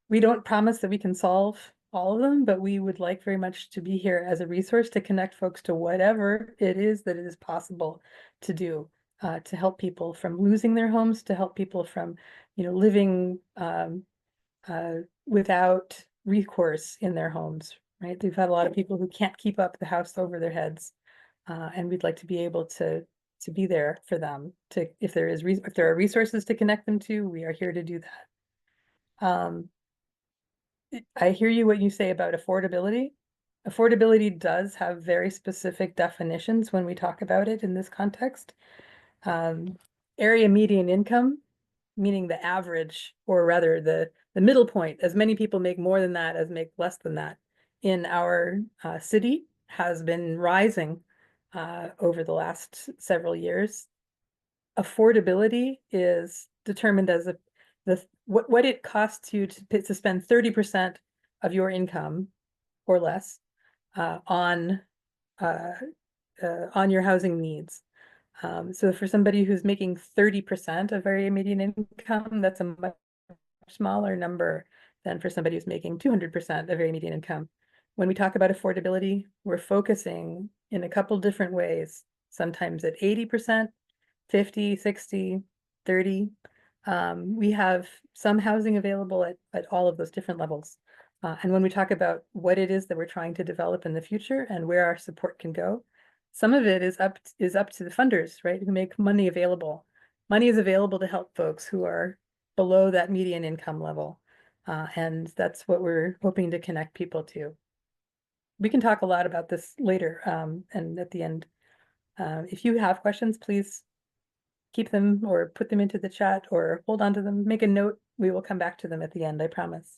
we don't promise that we can solve all of them, but we would like very much to be here as a resource to connect folks to whatever it is that it is possible to do, to help people from losing their homes, to help people from, you know, living without recourse in their homes, right? We've had a lot of people who can't keep up the house over their heads, and we'd like to be able to be there for them. If there are resources to connect them to, we are here to do that. I hear you what you say about affordability. Affordability does have very specific definitions when we talk about it in this context. Area median income, meaning the average, or rather the middle point, as many people make more than that as make less than that in our city, has been rising over the last several years. Affordability is determined as what it costs you to spend 30% of your income or less on your housing needs. So for somebody who's making 30% of area median income, that's a much smaller number than for somebody who's making 200% of area median income. When we talk about affordability, we're focusing in a couple different ways, sometimes at 80%, 50, 60, 30. We have some housing available at all of those different levels. And when we talk about what it is that we're trying to develop in the future and where our support can go, some of it is up to the funders, right, who make money available. Money is available to help folks who are below that median income level. And that's what we're hoping to connect people to. We can talk a lot about this later, and at the end. If you have questions, please keep them or put them into the chat or hold on to them, make a note. We will come back to them at the end, I promise.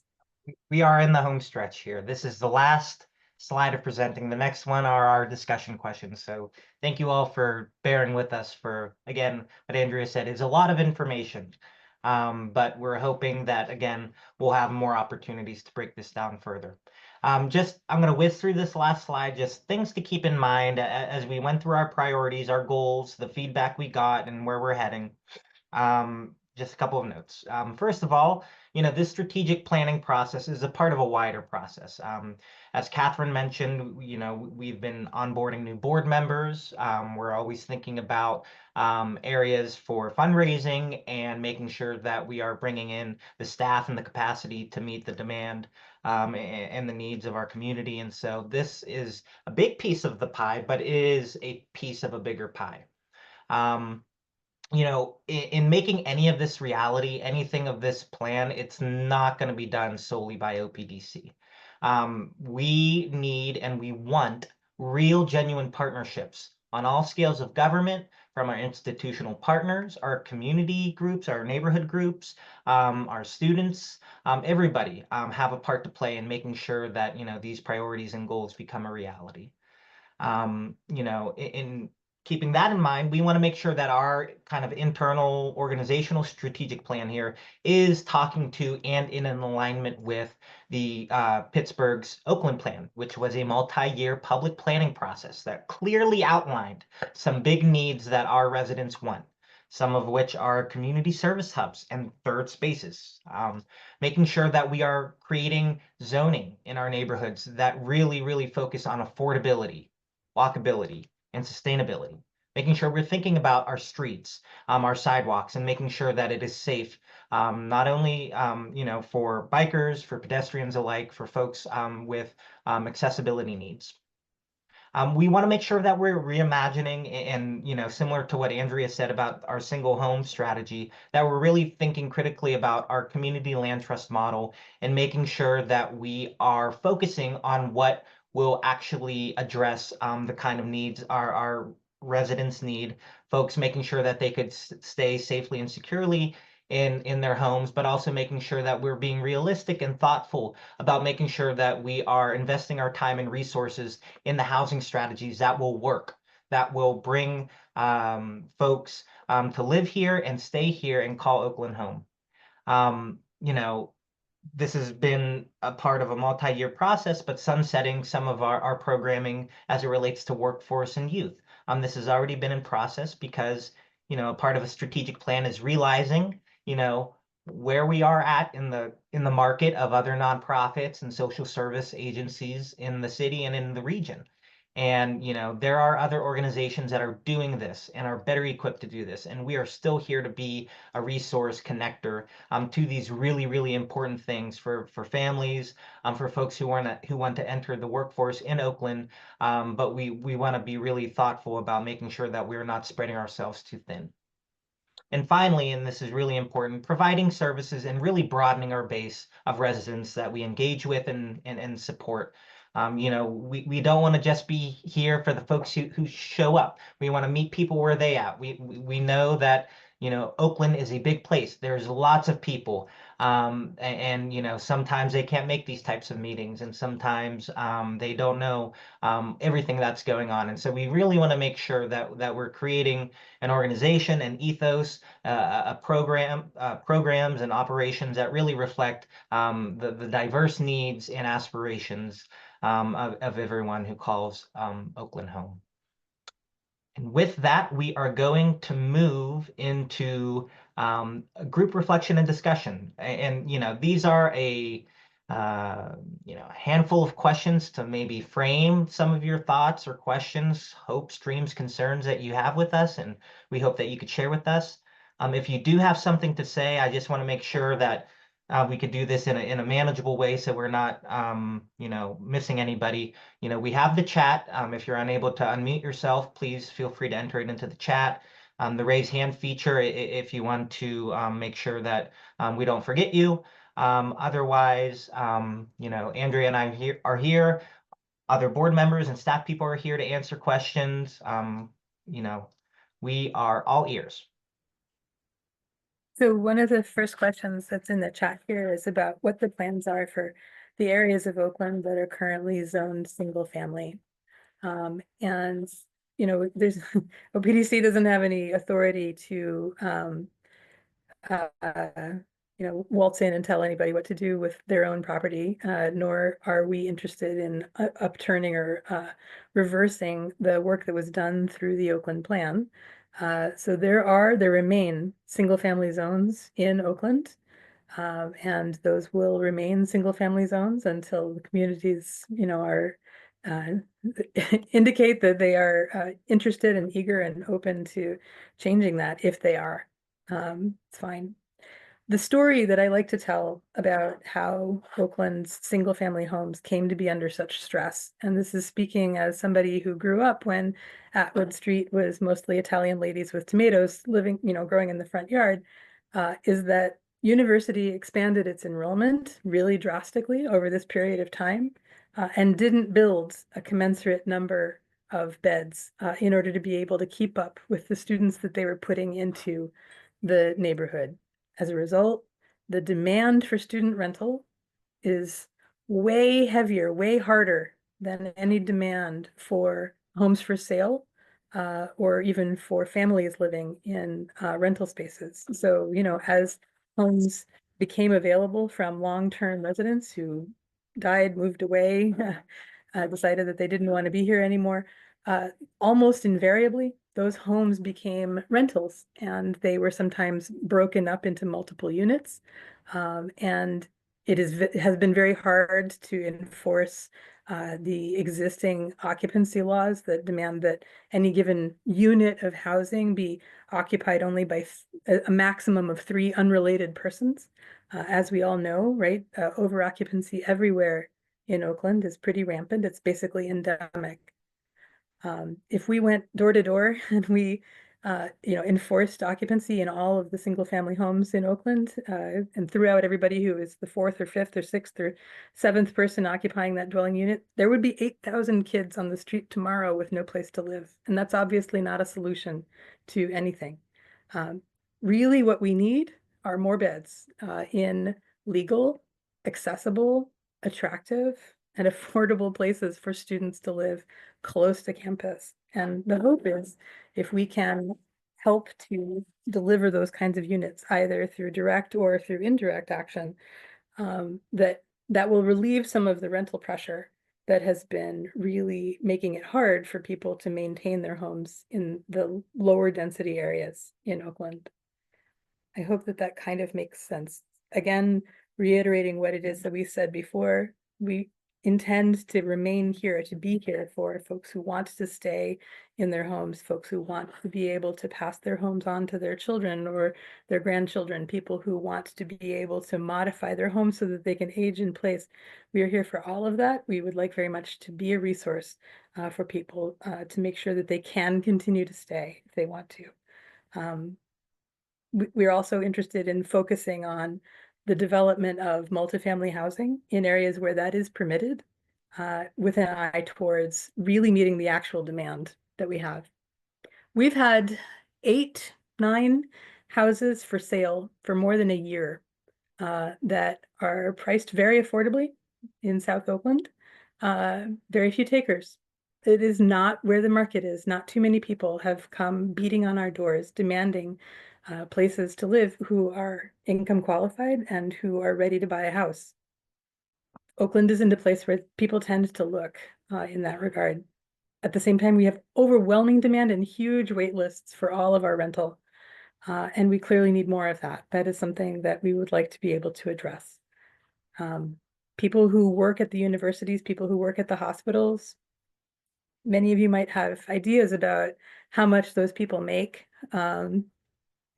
We are in the home stretch here. This is the last slide of presenting. The next one are our discussion questions. So thank you all for bearing with us for, again, what Andrea said is a lot of information. But we're hoping that, again, we'll have more opportunities to break this down further. I'm going to whiz through this last slide, just things to keep in mind as we went through our priorities, our goals, the feedback we got, and where we're heading. Just a couple of notes. First of all, this strategic planning process is a part of a wider process. As Catherine mentioned, we've been onboarding new board members. We're always thinking about areas for fundraising and making sure that we are bringing in the staff and the capacity to meet the demand and the needs of our community. And so this is a big piece of the pie, but it is a piece of a bigger pie. In making any of this reality, anything of this plan, it's not going to be done solely by OPDC. We need and we want real, genuine partnerships on all scales of government, from our institutional partners, our community groups, our neighborhood groups, our students, everybody have a part to play in making sure that, these priorities and goals become a reality. In keeping that in mind, we want to make sure that our kind of internal organizational strategic plan here is talking to and in an alignment with the Pittsburgh's Oakland plan, which was a multi-year public planning process that clearly outlined some big needs that our residents want, some of which are community service hubs and third spaces, making sure that we are creating zoning in our neighborhoods that really, really focus on affordability, walkability, and sustainability, making sure we're thinking about our streets, our sidewalks, and making sure that it is safe, not only for bikers, for pedestrians alike, for folks with accessibility needs. We want to make sure that we're reimagining and, similar to what Andrea said about our single home strategy, that we're really thinking critically about our community land trust model and making sure that we are focusing on what will actually address the kind of needs our residents need, folks making sure that they could stay safely and securely in their homes, but also making sure that we're being realistic and thoughtful about making sure that we are investing our time and resources in the housing strategies that will work, that will bring folks to live here and stay here and call Oakland home. This has been a part of a multi-year process, but sunsetting some of our programming as it relates to workforce and youth. This has already been in process because, a part of a strategic plan is realizing, where we are at in the market of other nonprofits and social service agencies in the city and in the region. And, there are other organizations that are doing this and are better equipped to do this. And we are still here to be a resource connector to these really, really important things for families, for folks who want to enter the workforce in Oakland. But we want to be really thoughtful about making sure that we're not spreading ourselves too thin. And finally, and this is really important, providing services and really broadening our base of residents that we engage with and support. We don't want to just be here for the folks who show up. We want to meet people where they at. We know that, Oakland is a big place. There's lots of people. And sometimes they can't make these types of meetings, and sometimes they don't know everything that's going on. And so we really want to make sure that we're creating an organization, an ethos, programs and operations that really reflect the diverse needs and aspirations of everyone who calls Oakland home. And with that, we are going to move into a group reflection and discussion. And these are a handful of questions to maybe frame some of your thoughts or questions, hopes, dreams, concerns that you have with us, and we hope that you could share with us. If you do have something to say, I just want to make sure that we could do this in a manageable way so we're not missing anybody. We have the chat. If you're unable to unmute yourself, please feel free to enter it into the chat. The raise hand feature, if you want to make sure that we don't forget you. Otherwise, Andrea and I are here. Other board members and staff people are here to answer questions. We are all ears. So one of the first questions that's in the chat here is about what the plans are for the areas of Oakland that are currently zoned single family. And, there's OPDC doesn't have any authority to, waltz in and tell anybody what to do with their own property, nor are we interested in upturning or reversing the work that was done through the Oakland plan. So there remain single family zones in Oakland. And those will remain single family zones until the communities, are indicate that they are interested and eager and open to changing that if they are. It's fine. The story that I like to tell about how Oakland's single family homes came to be under such stress, and this is speaking as somebody who grew up when Atwood Street was mostly Italian ladies with tomatoes living, growing in the front yard, is that university expanded its enrollment really drastically over this period of time, and didn't build a commensurate number of beds in order to be able to keep up with the students that they were putting into the neighborhood. As a result, the demand for student rental is way heavier, way harder than any demand for homes for sale, or even for families living in rental spaces. So, as homes became available from long-term residents who died, moved away, decided that they didn't want to be here anymore, almost invariably, those homes became rentals, and they were sometimes broken up into multiple units. And it has been very hard to enforce the existing occupancy laws that demand that any given unit of housing be occupied only by a maximum of 3 unrelated persons. As we all know, right, over occupancy everywhere in Oakland is pretty rampant. It's basically endemic. If we went door to door and we, enforced occupancy in all of the single family homes in Oakland, and threw out everybody who is the 4th or 5th or 6th or 7th person occupying that dwelling unit, there would be 8,000 kids on the street tomorrow with no place to live. And that's obviously not a solution to anything. Really what we need are more beds in legal, accessible, attractive, and affordable places for students to live close to campus. And the hope is if we can help to deliver those kinds of units, either through direct or through indirect action, that will relieve some of the rental pressure that has been really making it hard for people to maintain their homes in the lower density areas in Oakland. I hope that that kind of makes sense. Again, reiterating what it is that we said before, we intend to remain here, to be here for folks who want to stay in their homes, folks who want to be able to pass their homes on to their children or their grandchildren, people who want to be able to modify their homes so that they can age in place. We are here for all of that. We would like very much to be a resource for people to make sure that they can continue to stay if they want to. We're also interested in focusing on the development of multifamily housing in areas where that is permitted, with an eye towards really meeting the actual demand that we have. We've had 8, 9 houses for sale for more than a year that are priced very affordably in South Oakland. Very few takers. It is not where the market is. Not too many people have come beating on our doors, demanding places to live who are income qualified and who are ready to buy a house. Oakland isn't a place where people tend to look in that regard. At the same time, we have overwhelming demand and huge wait lists for all of our rental. And we clearly need more of that. That is something that we would like to be able to address. People who work at the universities, people who work at the hospitals, many of you might have ideas about how much those people make.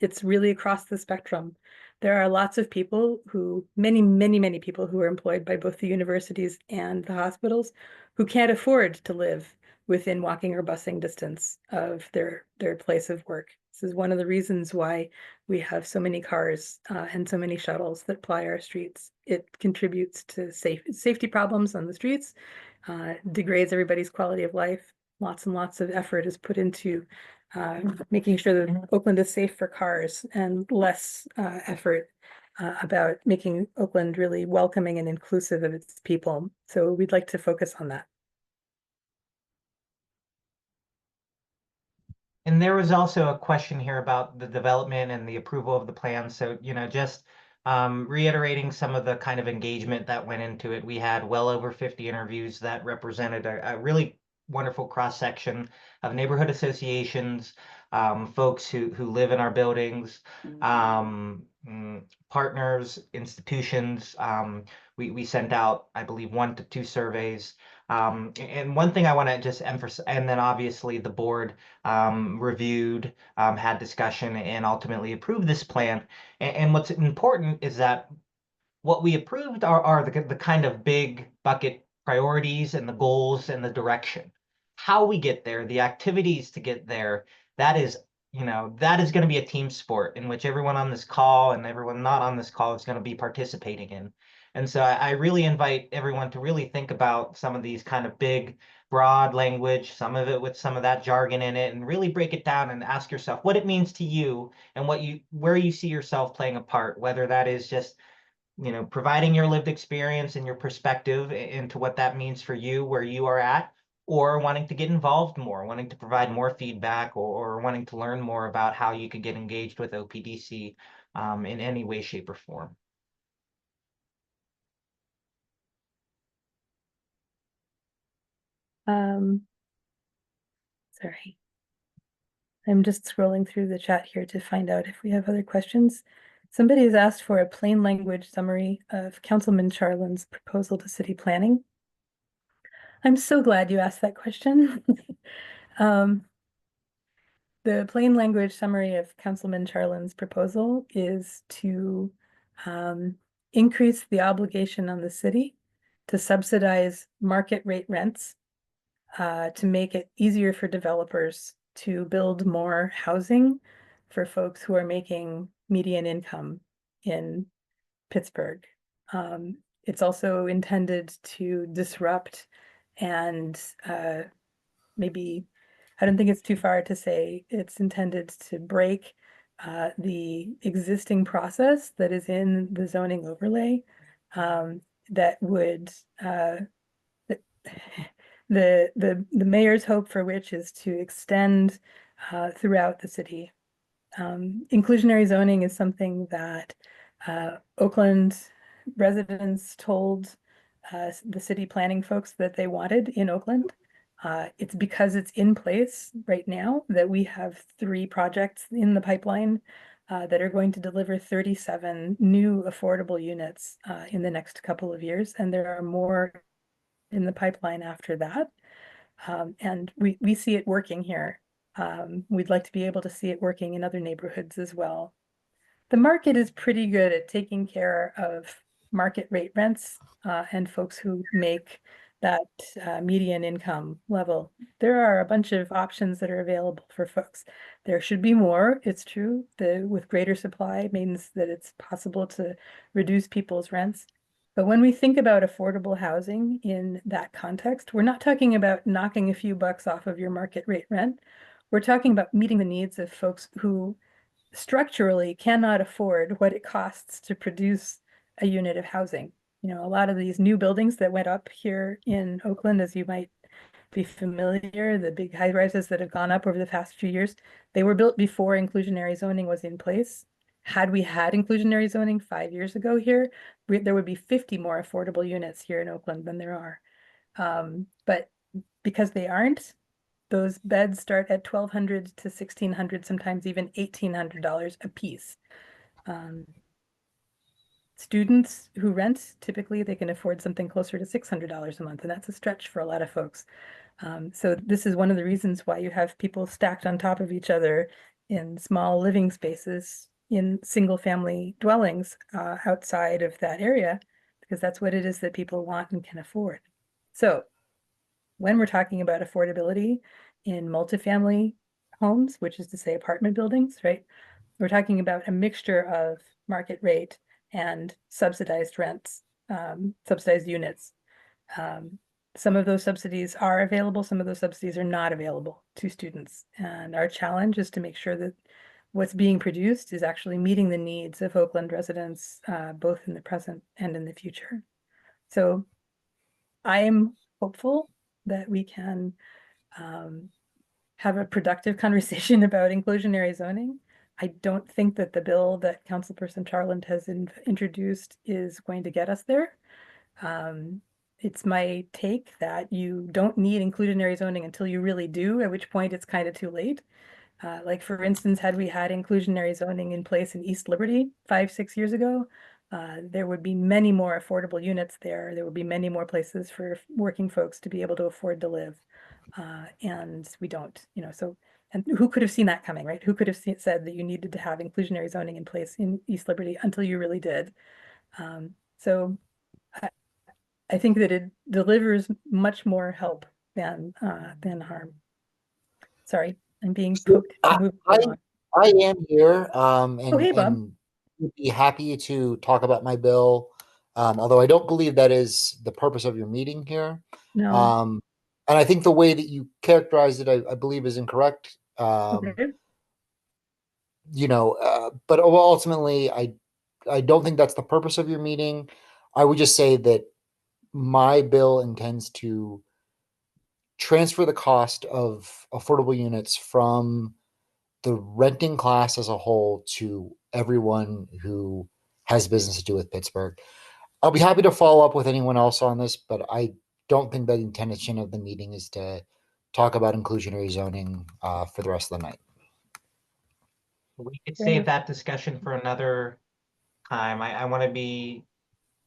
It's really across the spectrum. There are lots of people who, many people who are employed by both the universities and the hospitals who can't afford to live within walking or busing distance of their place of work. This is one of the reasons why we have so many cars and so many shuttles that ply our streets. It contributes to safety problems on the streets, degrades everybody's quality of life. Lots and lots of effort is put into making sure that Oakland is safe for cars, and less effort about making Oakland really welcoming and inclusive of its people. So we'd like to focus on that. And there was also a question here about the development and the approval of the plan. So, just reiterating some of the kind of engagement that went into it. We had well over 50 interviews that represented a really wonderful cross-section of neighborhood associations, folks who live in our buildings, partners, institutions. We sent out, I believe, 1 to 2 surveys. And one thing I want to just emphasize, and then obviously the board reviewed, had discussion, and ultimately approved this plan. And what's important is that what we approved are the kind of big bucket priorities and the goals and the direction. How we get there, the activities to get there, that is going to be a team sport in which everyone on this call and everyone not on this call is going to be participating in. And so I really invite everyone to really think about some of these kind of big, broad language, some of it with some of that jargon in it, and really break it down and ask yourself what it means to you and where you see yourself playing a part, whether that is just providing your lived experience and your perspective into what that means for you, where you are at, or wanting to get involved more, wanting to provide more feedback, or wanting to learn more about how you could get engaged with OPDC in any way, shape, or form. Sorry. I'm just scrolling through the chat here to find out if we have other questions. Somebody has asked for a plain language summary of Councilman Charlin's proposal to city planning. I'm so glad you asked that question. The plain language summary of Councilman Charlin's proposal is to increase the obligation on the city to subsidize market rate rents to make it easier for developers to build more housing for folks who are making median income in Pittsburgh. It's also intended to disrupt and maybe, I don't think it's too far to say it's intended to break the existing process that is in the zoning overlay that would the mayor's hope for which is to extend throughout the city. Inclusionary zoning is something that Oakland residents told the city planning folks that they wanted in Oakland. It's because it's in place right now that we have 3 projects in the pipeline that are going to deliver 37 new affordable units in the next couple of years. And there are more in the pipeline after that. And we see it working here. We'd like to be able to see it working in other neighborhoods as well. The market is pretty good at taking care of market rate rents and folks who make that median income level. There are a bunch of options that are available for folks. There should be more, it's true. With greater supply means that it's possible to reduce people's rents. But when we think about affordable housing in that context, we're not talking about knocking a few bucks off of your market rate rent. We're talking about meeting the needs of folks who structurally cannot afford what it costs to produce a unit of housing. A lot of these new buildings that went up here in Oakland, as you might be familiar, the big high rises that have gone up over the past few years, they were built before inclusionary zoning was in place. Had we had inclusionary zoning 5 years ago here, there would be 50 more affordable units here in Oakland than there are. But because they aren't, those beds start at $1,200 to $1,600, sometimes even $1,800 a piece. Students who rent, typically they can afford something closer to $600 a month, and that's a stretch for a lot of folks. So this is one of the reasons why you have people stacked on top of each other in small living spaces in single family dwellings outside of that area, because that's what it is that people want and can afford. So when we're talking about affordability in multifamily homes, which is to say apartment buildings, right? We're talking about a mixture of market rate and subsidized rents, subsidized units. Some of those subsidies are available, some of those subsidies are not available to students. And our challenge is to make sure that what's being produced is actually meeting the needs of Oakland residents, both in the present and in the future. So I am hopeful that we can have a productive conversation about inclusionary zoning. I don't think that the bill that Councilperson Charland has introduced is going to get us there. It's my take that you don't need inclusionary zoning until you really do, at which point it's kind of too late. Like for instance, had we had inclusionary zoning in place in East Liberty 5-6 years ago, there would be many more affordable units there. There would be many more places for working folks to be able to afford to live. And we don't, so, and who could have seen that coming, right? Who could have said that you needed to have inclusionary zoning in place in East Liberty until you really did? So I think that it delivers much more help than harm. Sorry, I'm being poked to move along. I am here, and, hey, Bob. and would be happy to talk about my bill. Although I don't believe that is the purpose of your meeting here. No. And I think the way that you characterized it, I believe is incorrect. Okay. But ultimately, I don't think that's the purpose of your meeting. I would just say that my bill intends to transfer the cost of affordable units from the renting class as a whole to everyone who has business to do with Pittsburgh. I'll be happy to follow up with anyone else on this, but I don't think that the intention of the meeting is to talk about inclusionary zoning for the rest of the night. We could Fair save enough. that discussion for another time. I want to be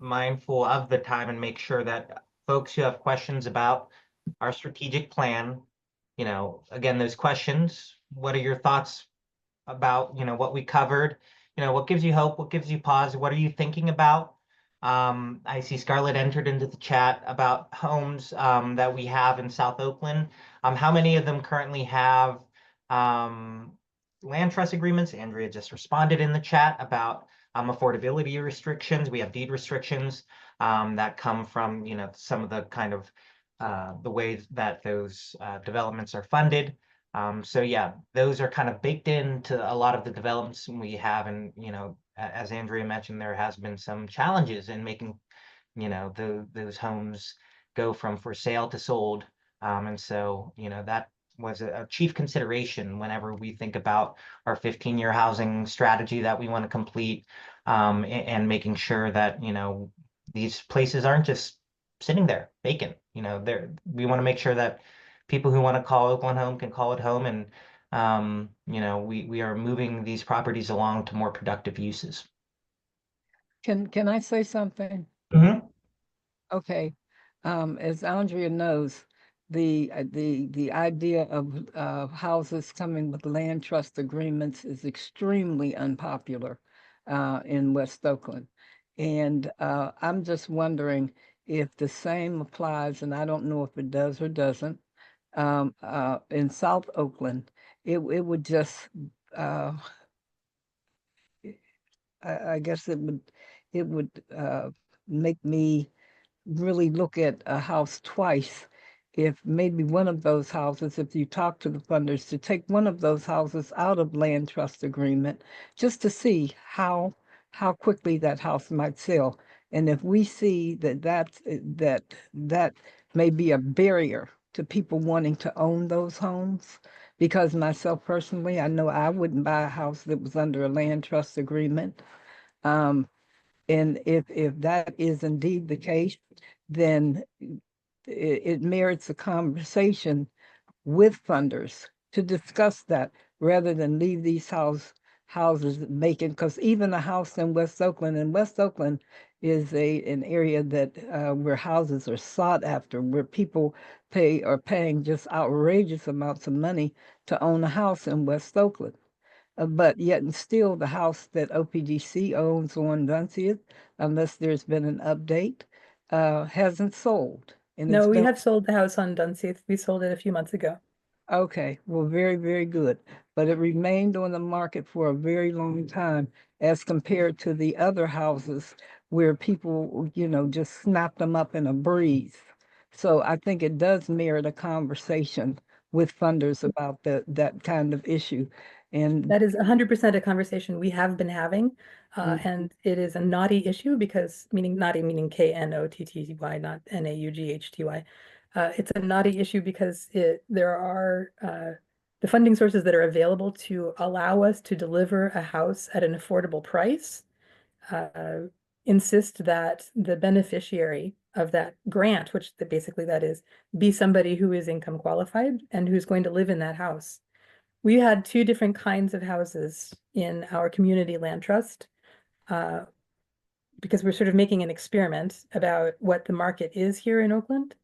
mindful of the time and make sure that folks who have questions about our strategic plan, again, those questions, what are your thoughts about, what we covered? What gives you hope? What gives you pause? What are you thinking about? I see Scarlett entered into the chat about homes that we have in South Oakland. How many of them currently have land trust agreements? Andrea just responded in the chat about affordability restrictions. We have deed restrictions that come from, some of the kind of the ways that those developments are funded. So yeah, those are kind of baked into a lot of the developments we have. And, as Andrea mentioned, there has been some challenges in making, those homes go from for sale to sold. And so, that was a chief consideration whenever we think about our 15-year housing strategy that we want to complete, and making sure that, these places aren't just sitting there vacant. We want to make sure that people who want to call Oakland home can call it home. And, we are moving these properties along to more productive uses. Can I say something? Mm-hmm. Okay. As Andrea knows, the idea of houses coming with land trust agreements is extremely unpopular in West Oakland. And I'm just wondering if the same applies, and I don't know if it does or doesn't, in South Oakland. It would just I guess it would make me really look at a house twice if maybe one of those houses, if you talk to the funders, to take one of those houses out of land trust agreement, just to see how quickly that house might sell. And if we see that may be a barrier to people wanting to own those homes, because myself personally, I know I wouldn't buy a house that was under a land trust agreement. And if that is indeed the case, then it merits a conversation with funders to discuss that rather than leave these houses vacant. Because even a house in West Oakland, and West Oakland is an area that where houses are sought after, where people are paying just outrageous amounts of money to own a house in West Oakland. But yet and still the house that OPDC owns on Dunciad, unless there's been an update, hasn't sold. And No, it's we been have sold the house on Dunseith. We sold it a few months ago. Okay, well, very, very good. But it remained on the market for a very long time as compared to the other houses where people, just snap them up in a breeze. So I think it does merit a conversation with funders about that kind of issue. And That is 100% a conversation we have been having, and it is a knotty issue because, knotty meaning KNOTTY, not NAUGHTY. It's a knotty issue because there are the funding sources that are available to allow us to deliver a house at an affordable price insist that the beneficiary of that grant, which basically that is, be somebody who is income qualified and who's going to live in that house. We had two different kinds of houses in our community land trust because we're sort of making an experiment about what the market is here in Oakland.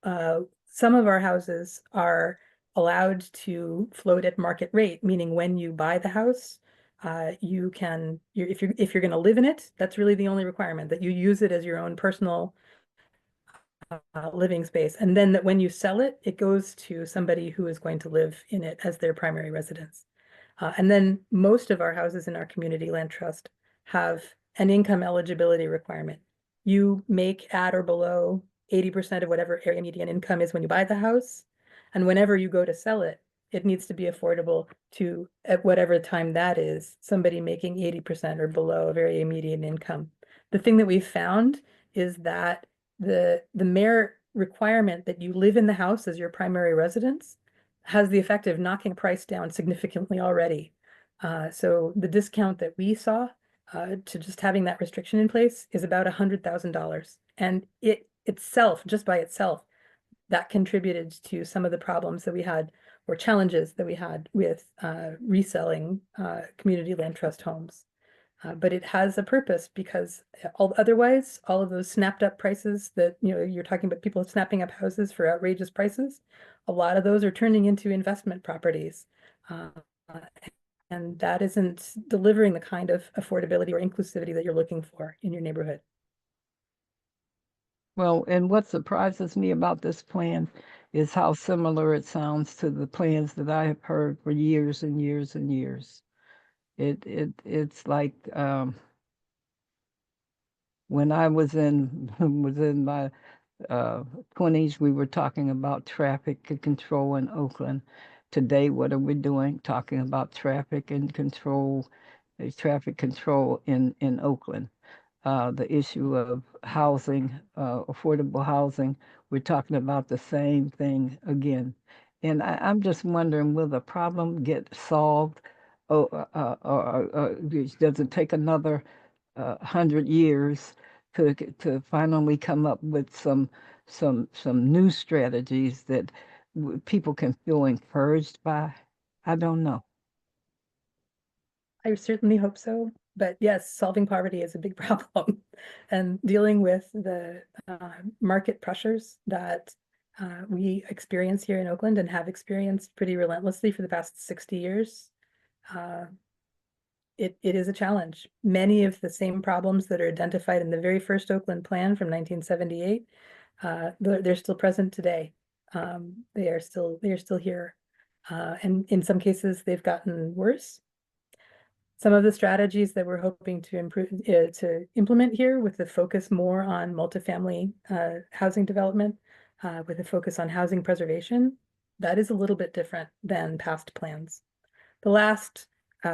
Some of our houses are allowed to float at market rate, meaning when you buy the house, if you're going to live in it, that's really the only requirement, that you use it as your own personal living space. And then that when you sell it, it goes to somebody who is going to live in it as their primary residence. And then most of our houses in our community land trust have an income eligibility requirement. You make at or below 80% of whatever area median income is when you buy the house. And whenever you go to sell it, it needs to be affordable to, at whatever time that is, somebody making 80% or below of area median income. The thing that we've found is that the mere requirement that you live in the house as your primary residence has the effect of knocking price down significantly already. So the discount that we saw to just having that restriction in place is about $100,000. And it itself, just by itself, that contributed to some of the problems that we had or challenges that we had with reselling community land trust homes. But it has a purpose because otherwise, all of those snapped up prices that, you're talking about people snapping up houses for outrageous prices, a lot of those are turning into investment properties. And that isn't delivering the kind of affordability or inclusivity that you're looking for in your neighborhood. well, and what surprises me about this plan is how similar it sounds to the plans that I have heard for years and years and years. It's like when I was in my 20s, we were talking about traffic control in Oakland. Today, what are we doing? Talking about traffic and control, traffic control in Oakland. The issue of housing, affordable housing, we're talking about the same thing again. And I'm just wondering, will the problem get solved? Or does it take another 100 years to finally come up with some new strategies that people can feel encouraged by? I don't know. I certainly hope so. But yes, solving poverty is a big problem. And dealing with the market pressures that we experience here in Oakland and have experienced pretty relentlessly for the past 60 years, it is a challenge. Many of the same problems that are identified in the very first Oakland plan from 1978, they're still present today. They are still here. And in some cases, they've gotten worse. Some of the strategies that we're hoping to implement here, with the focus more on multifamily housing development, with a focus on housing preservation, that is a little bit different than past plans. The last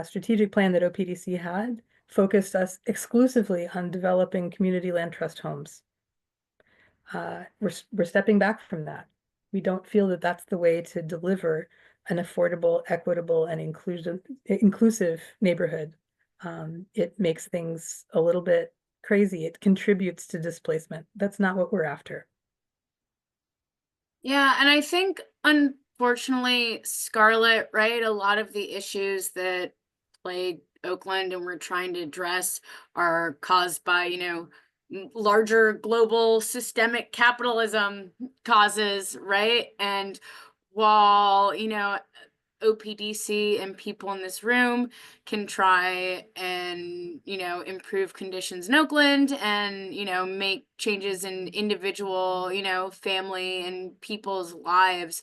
strategic plan that OPDC had focused us exclusively on developing community land trust homes. We're stepping back from that. We don't feel that that's the way to deliver an affordable, equitable, and inclusive neighborhood. It makes things a little bit crazy. It contributes to displacement. That's not what we're after. Yeah, and I think unfortunately, Scarlett, right, a lot of the issues that plague Oakland and we're trying to address are caused by, larger global systemic capitalism causes, right? And while, OPDC and people in this room can try and, improve conditions in Oakland and, make changes in individual, family and people's lives.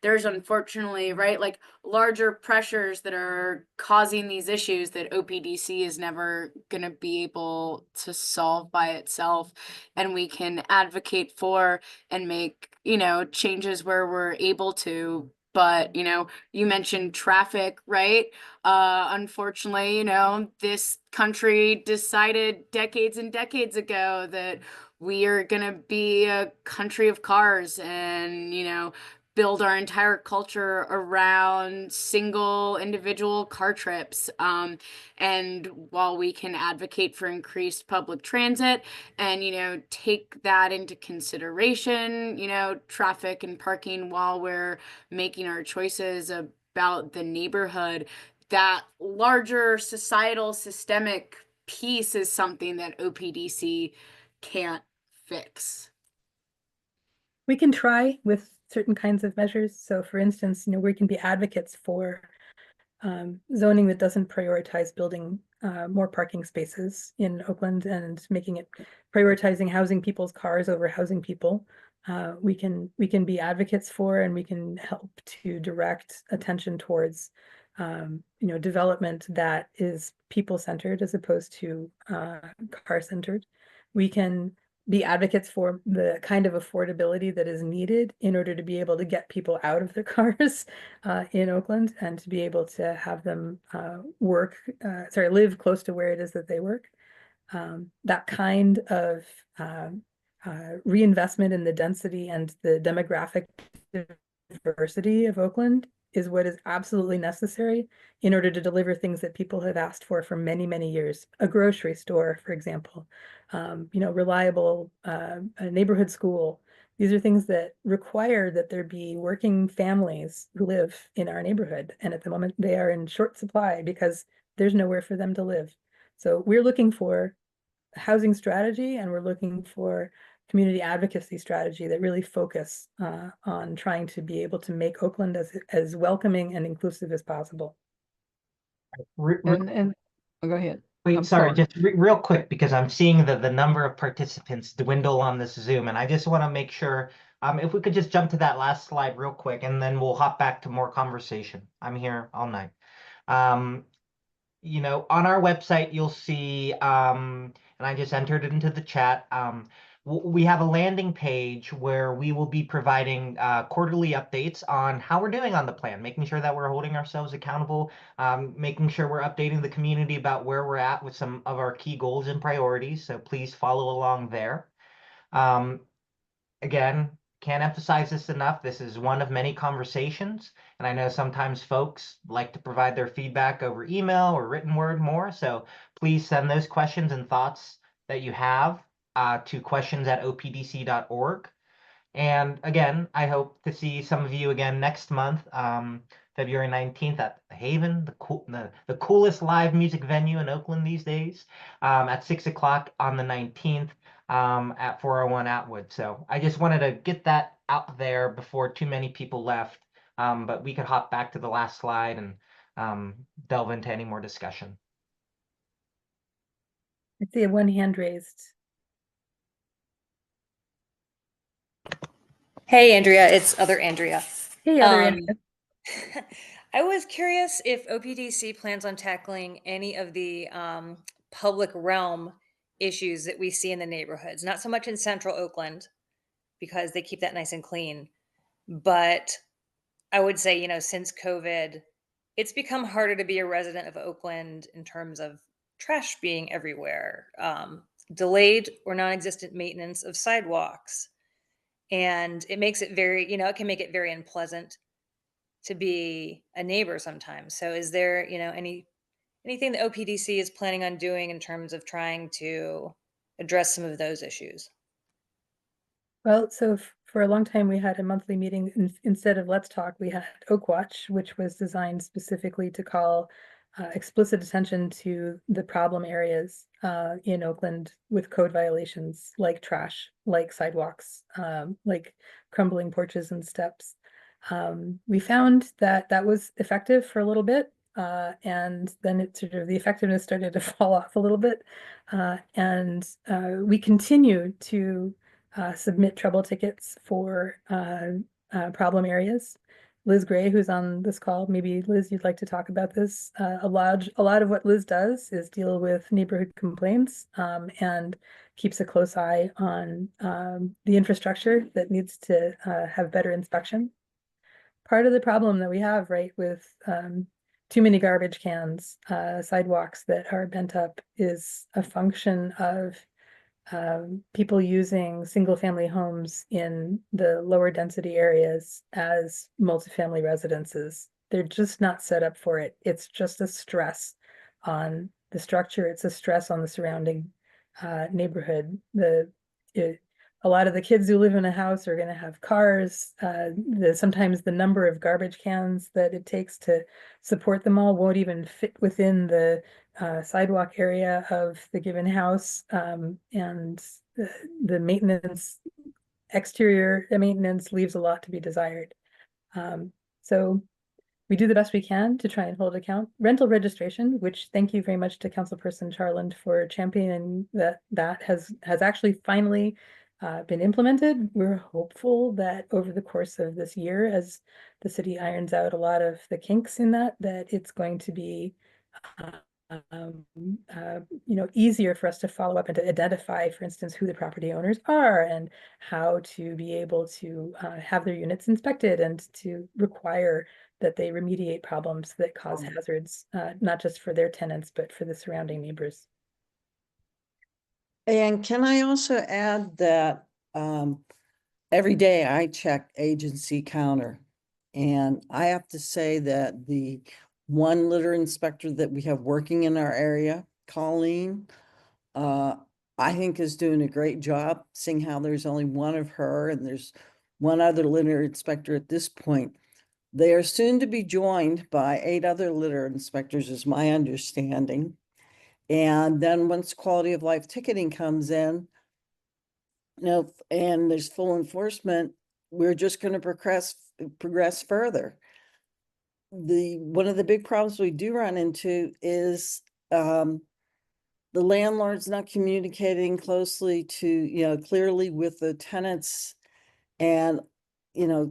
There's unfortunately, right, like larger pressures that are causing these issues that OPDC is never going to be able to solve by itself. And we can advocate for and make, changes where we're able to. But, you mentioned traffic, right? Unfortunately, this country decided decades and decades ago that we are going to be a country of cars and, build our entire culture around single individual car trips. And while we can advocate for increased public transit and, take that into consideration, traffic and parking while we're making our choices about the neighborhood, that larger societal systemic piece is something that OPDC can't fix. We can try with certain kinds of measures. So for instance, we can be advocates for zoning that doesn't prioritize building more parking spaces in Oakland and making it prioritizing housing people's cars over housing people. We can be advocates for, and we can help to direct attention towards development that is people-centered as opposed to car-centered. We can be advocates for the kind of affordability that is needed in order to be able to get people out of their cars in Oakland and to be able to have them live close to where it is that they work. That kind of reinvestment in the density and the demographic diversity of Oakland is what is absolutely necessary in order to deliver things that people have asked for many, many years. A grocery store, for example, reliable a neighborhood school. These are things that require that there be working families who live in our neighborhood. And at the moment they are in short supply because there's nowhere for them to live. So we're looking for a housing strategy, and we're looking for community advocacy strategy that really focus on trying to be able to make Oakland as welcoming and inclusive as possible. And go ahead. Wait, I'm sorry, sorry. just real quick, because I'm seeing the number of participants dwindle on this Zoom, and I just want to make sure, if we could just jump to that last slide real quick, and then we'll hop back to more conversation. I'm here all night. On our website, you'll see, and I just entered it into the chat, we have a landing page where we will be providing quarterly updates on how we're doing on the plan, making sure that we're holding ourselves accountable, making sure we're updating the community about where we're at with some of our key goals and priorities. So please follow along there. Again, can't emphasize this enough. This is one of many conversations. And I know sometimes folks like to provide their feedback over email or written word more. So please send those questions and thoughts that you have to questions@opdc.org. And again, I hope to see some of you again next month, February 19th at the Haven, the coolest live music venue in Oakland these days, at 6 o'clock on the 19th at 401 Atwood. So I just wanted to get that out there before too many people left. But we could hop back to the last slide and delve into any more discussion. I see one hand raised. Hey, Andrea, it's other Andrea. Hey, other Andrea. I was curious if OPDC plans on tackling any of the public realm issues that we see in the neighborhoods, not so much in central Oakland because they keep that nice and clean. But I would say, since COVID, it's become harder to be a resident of Oakland in terms of trash being everywhere, delayed or non-existent maintenance of sidewalks. And it makes it very, it can make it very unpleasant to be a neighbor sometimes. So is there, anything that OPDC is planning on doing in terms of trying to address some of those issues? Well, so for a long time, we had a monthly meeting. Instead of Let's Talk, we had Oak Watch, which was designed specifically to call explicit attention to the problem areas in Oakland with code violations like trash, like sidewalks, like crumbling porches and steps. We found that that was effective for a little bit, and then it sort of the effectiveness started to fall off a little bit. And we continue to submit trouble tickets for problem areas. Liz Gray, who's on this call, maybe Liz, you'd like to talk about this. A lot of what Liz does is deal with neighborhood complaints and keeps a close eye on the infrastructure that needs to have better inspection. Part of the problem that we have, right, with too many garbage cans, sidewalks that are bent up is a function of people using single-family homes in the lower density areas as multifamily residences. They're just not set up for it. It's just a stress on the structure. It's a stress on the surrounding neighborhood. A lot of the kids who live in a house are going to have cars. Sometimes the number of garbage cans that it takes to support them all won't even fit within the sidewalk area of the given house, and the maintenance, exterior maintenance leaves a lot to be desired. So we do the best we can to try and hold account. Rental registration, which thank you very much to Councilperson Charland for championing that has actually finally been implemented. We're hopeful that over the course of this year, as the city irons out a lot of the kinks in that it's going to be easier for us to follow up and to identify, for instance, who the property owners are and how to be able to have their units inspected and to require that they remediate problems that cause hazards, not just for their tenants, but for the surrounding neighbors. And can I also add that every day I check agency counter, and I have to say that the one litter inspector that we have working in our area, Colleen, I think is doing a great job, seeing how there's only one of her and there's one other litter inspector at this point. They are soon to be joined by 8 other litter inspectors, is my understanding. And then once quality of life ticketing comes in, and there's full enforcement, we're just going to progress further. One of the big problems we do run into is the landlord's not communicating closely clearly with the tenants, and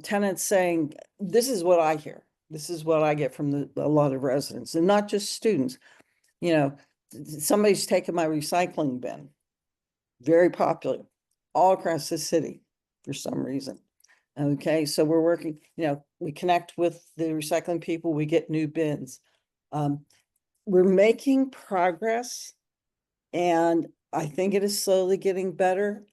tenants saying, this is what I hear. This is what I get from a lot of residents, and not just students. Somebody's taken my recycling bin. Very popular all across the city for some reason. Okay, so we're working, we connect with the recycling people, we get new bins. We're making progress, and I think it is slowly getting better.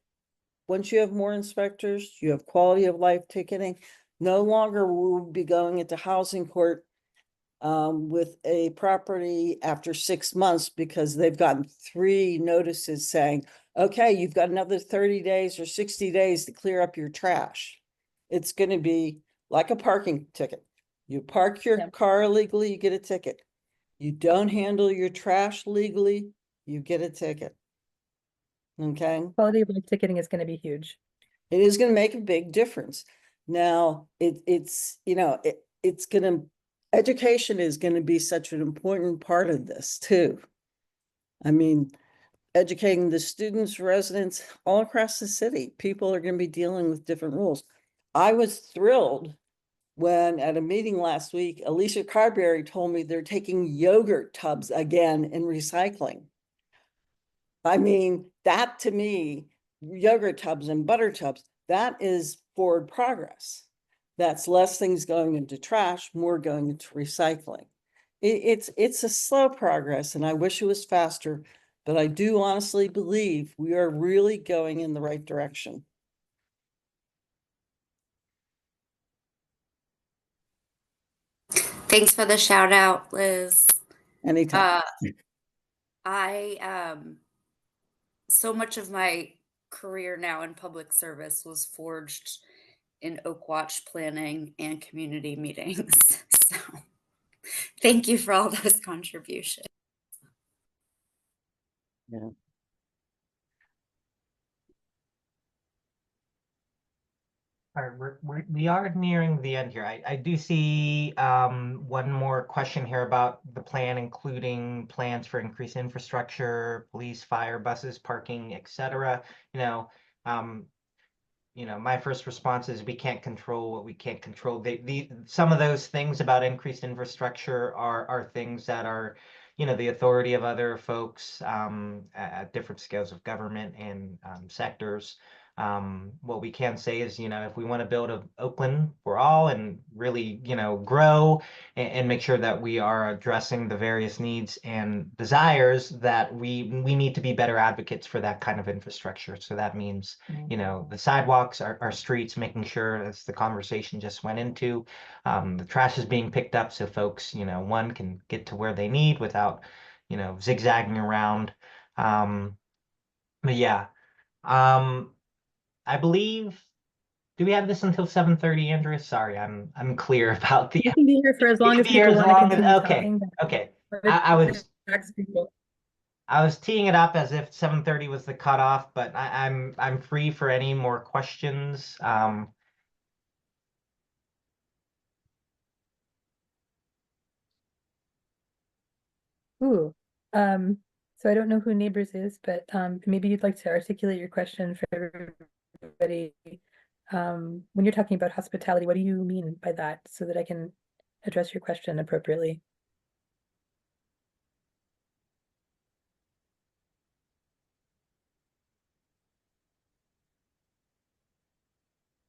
Once you have more inspectors, you have quality of life ticketing. No longer will we be going into housing court with a property after 6 months because they've gotten 3 notices saying, okay, you've got another 30 days or 60 days to clear up your trash. It's going to be like a parking ticket. You park your car illegally, you get a ticket. You don't handle your trash legally, you get a ticket. Okay. Quality of life ticketing is going to be huge. It is going to make a big difference. Now it's going to, education is going to be such an important part of this too. I mean, educating the students, residents all across the city. People are going to be dealing with different rules. I was thrilled when at a meeting last week, Alicia Carberry told me they're taking yogurt tubs again in recycling. I mean, that to me, yogurt tubs and butter tubs, that is forward progress. That's less things going into trash, more going into recycling. It's a slow progress, and I wish it was faster, but I do honestly believe we are really going in the right direction. Thanks for the shout out, Liz. Anytime. So much of my career now in public service was forged in Oak Watch planning and community meetings. So thank you for all those contributions. Yeah. All right, we are nearing the end here. I do see one more question here about the plan, including plans for increased infrastructure, police, fire, buses, parking, etc. You know, my first response is we can't control what we can't control. Some of those things about increased infrastructure are things that are, the authority of other folks at different scales of government and sectors. What we can say is, if we want to build a Oakland for all and really, grow and make sure that we are addressing the various needs and desires, that we need to be better advocates for that kind of infrastructure. So that means, the sidewalks, our streets, making sure, as the conversation just went into, the trash is being picked up so folks, one can get to where they need without, zigzagging around. But yeah. I believe, do we have this until 7:30, Andrea? Sorry, I'm clear about the. You can be here for as long You as can be here people as want to long as- continue okay, talking. okay. but I it was distracts people. I was teeing it up as if 7:30 was the cutoff, but I'm free for any more questions. Ooh, so I don't know who Neighbors is, but maybe you'd like to articulate your question for everybody. When you're talking about hospitality, what do you mean by that, so that I can address your question appropriately?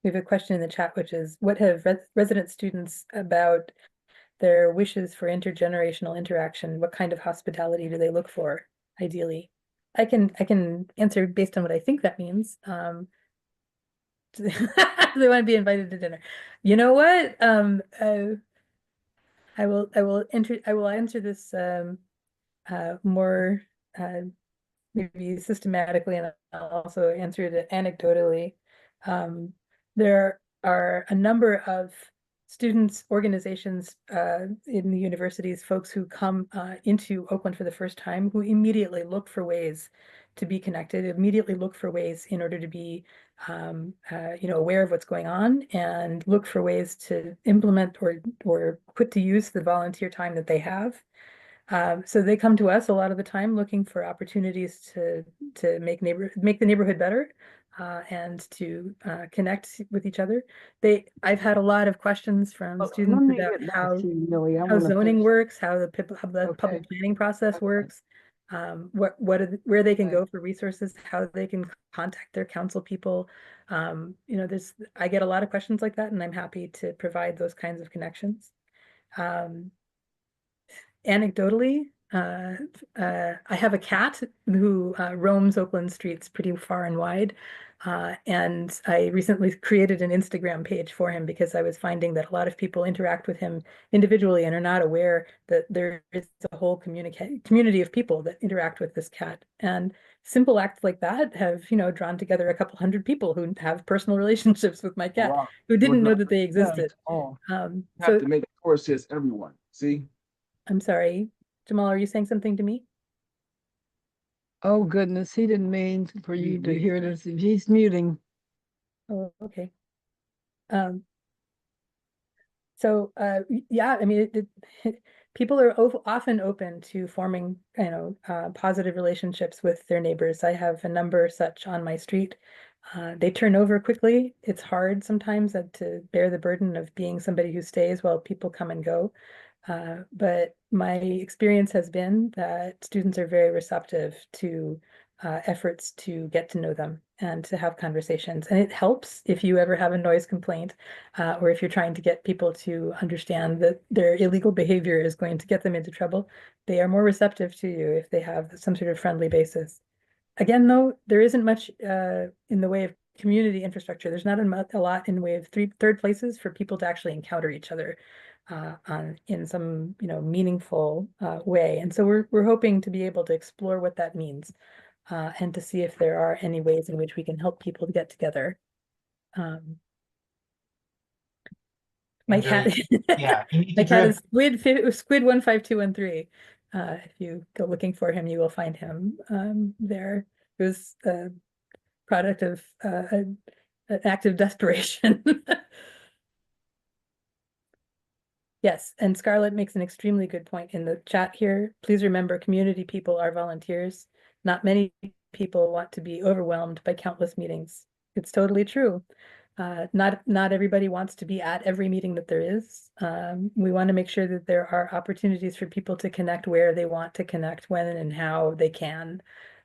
We have a question in the chat, which is, what have resident students about their wishes for intergenerational interaction? What kind of hospitality do they look for, ideally? I can answer based on what I think that means. They want to be invited to dinner. You know what? I will answer this more maybe systematically, and I'll also answer it anecdotally. There are a number of students, organizations in the universities, folks who come into Oakland for the first time, who immediately look for ways to be connected, immediately look for ways in order to be aware of what's going on, and look for ways to implement or put to use the volunteer time that they have. So they come to us a lot of the time looking for opportunities to make the neighborhood better, and to connect with each other. I've had a lot of questions from students about how zoning works, how the public planning process works, where they can go for resources, how they can contact their council people. I get a lot of questions like that, and I'm happy to provide those kinds of connections. Anecdotally, I have a cat who roams Oakland streets pretty far and wide. And I recently created an Instagram page for him because I was finding that a lot of people interact with him individually and are not aware that there is a whole community of people that interact with this cat. And simple acts like that have, drawn together a couple hundred people who have personal relationships with my cat, Wow. who didn't know Well, that they existed. You have So to make sure it says everyone. See? I'm sorry, Jamal, are you saying something to me? Oh, goodness, he didn't mean for you to hear this. He's muting. Oh, okay. So yeah, I mean, people are often open to forming, positive relationships with their neighbors. I have a number such on my street. They turn over quickly. It's hard sometimes to bear the burden of being somebody who stays while people come and go. But my experience has been that students are very receptive to efforts to get to know them and to have conversations. And it helps if you ever have a noise complaint, or if you're trying to get people to understand that their illegal behavior is going to get them into trouble. They are more receptive to you if they have some sort of friendly basis. Again, though, there isn't much in the way of community infrastructure. There's not a lot in the way of third places for people to actually encounter each other in some meaningful way. And so we're hoping to be able to explore what that means, and to see if there are any ways in which we can help people to get together. My cat, Yeah, my cat is Squid 15213. If you go looking for him, you will find him there. It was a product of an act of desperation. Yes, and Scarlett makes an extremely good point in the chat here. Please remember, community people are volunteers. Not many people want to be overwhelmed by countless meetings. It's totally true. Not everybody wants to be at every meeting that there is. We want to make sure that there are opportunities for people to connect where they want to connect, when and how they can.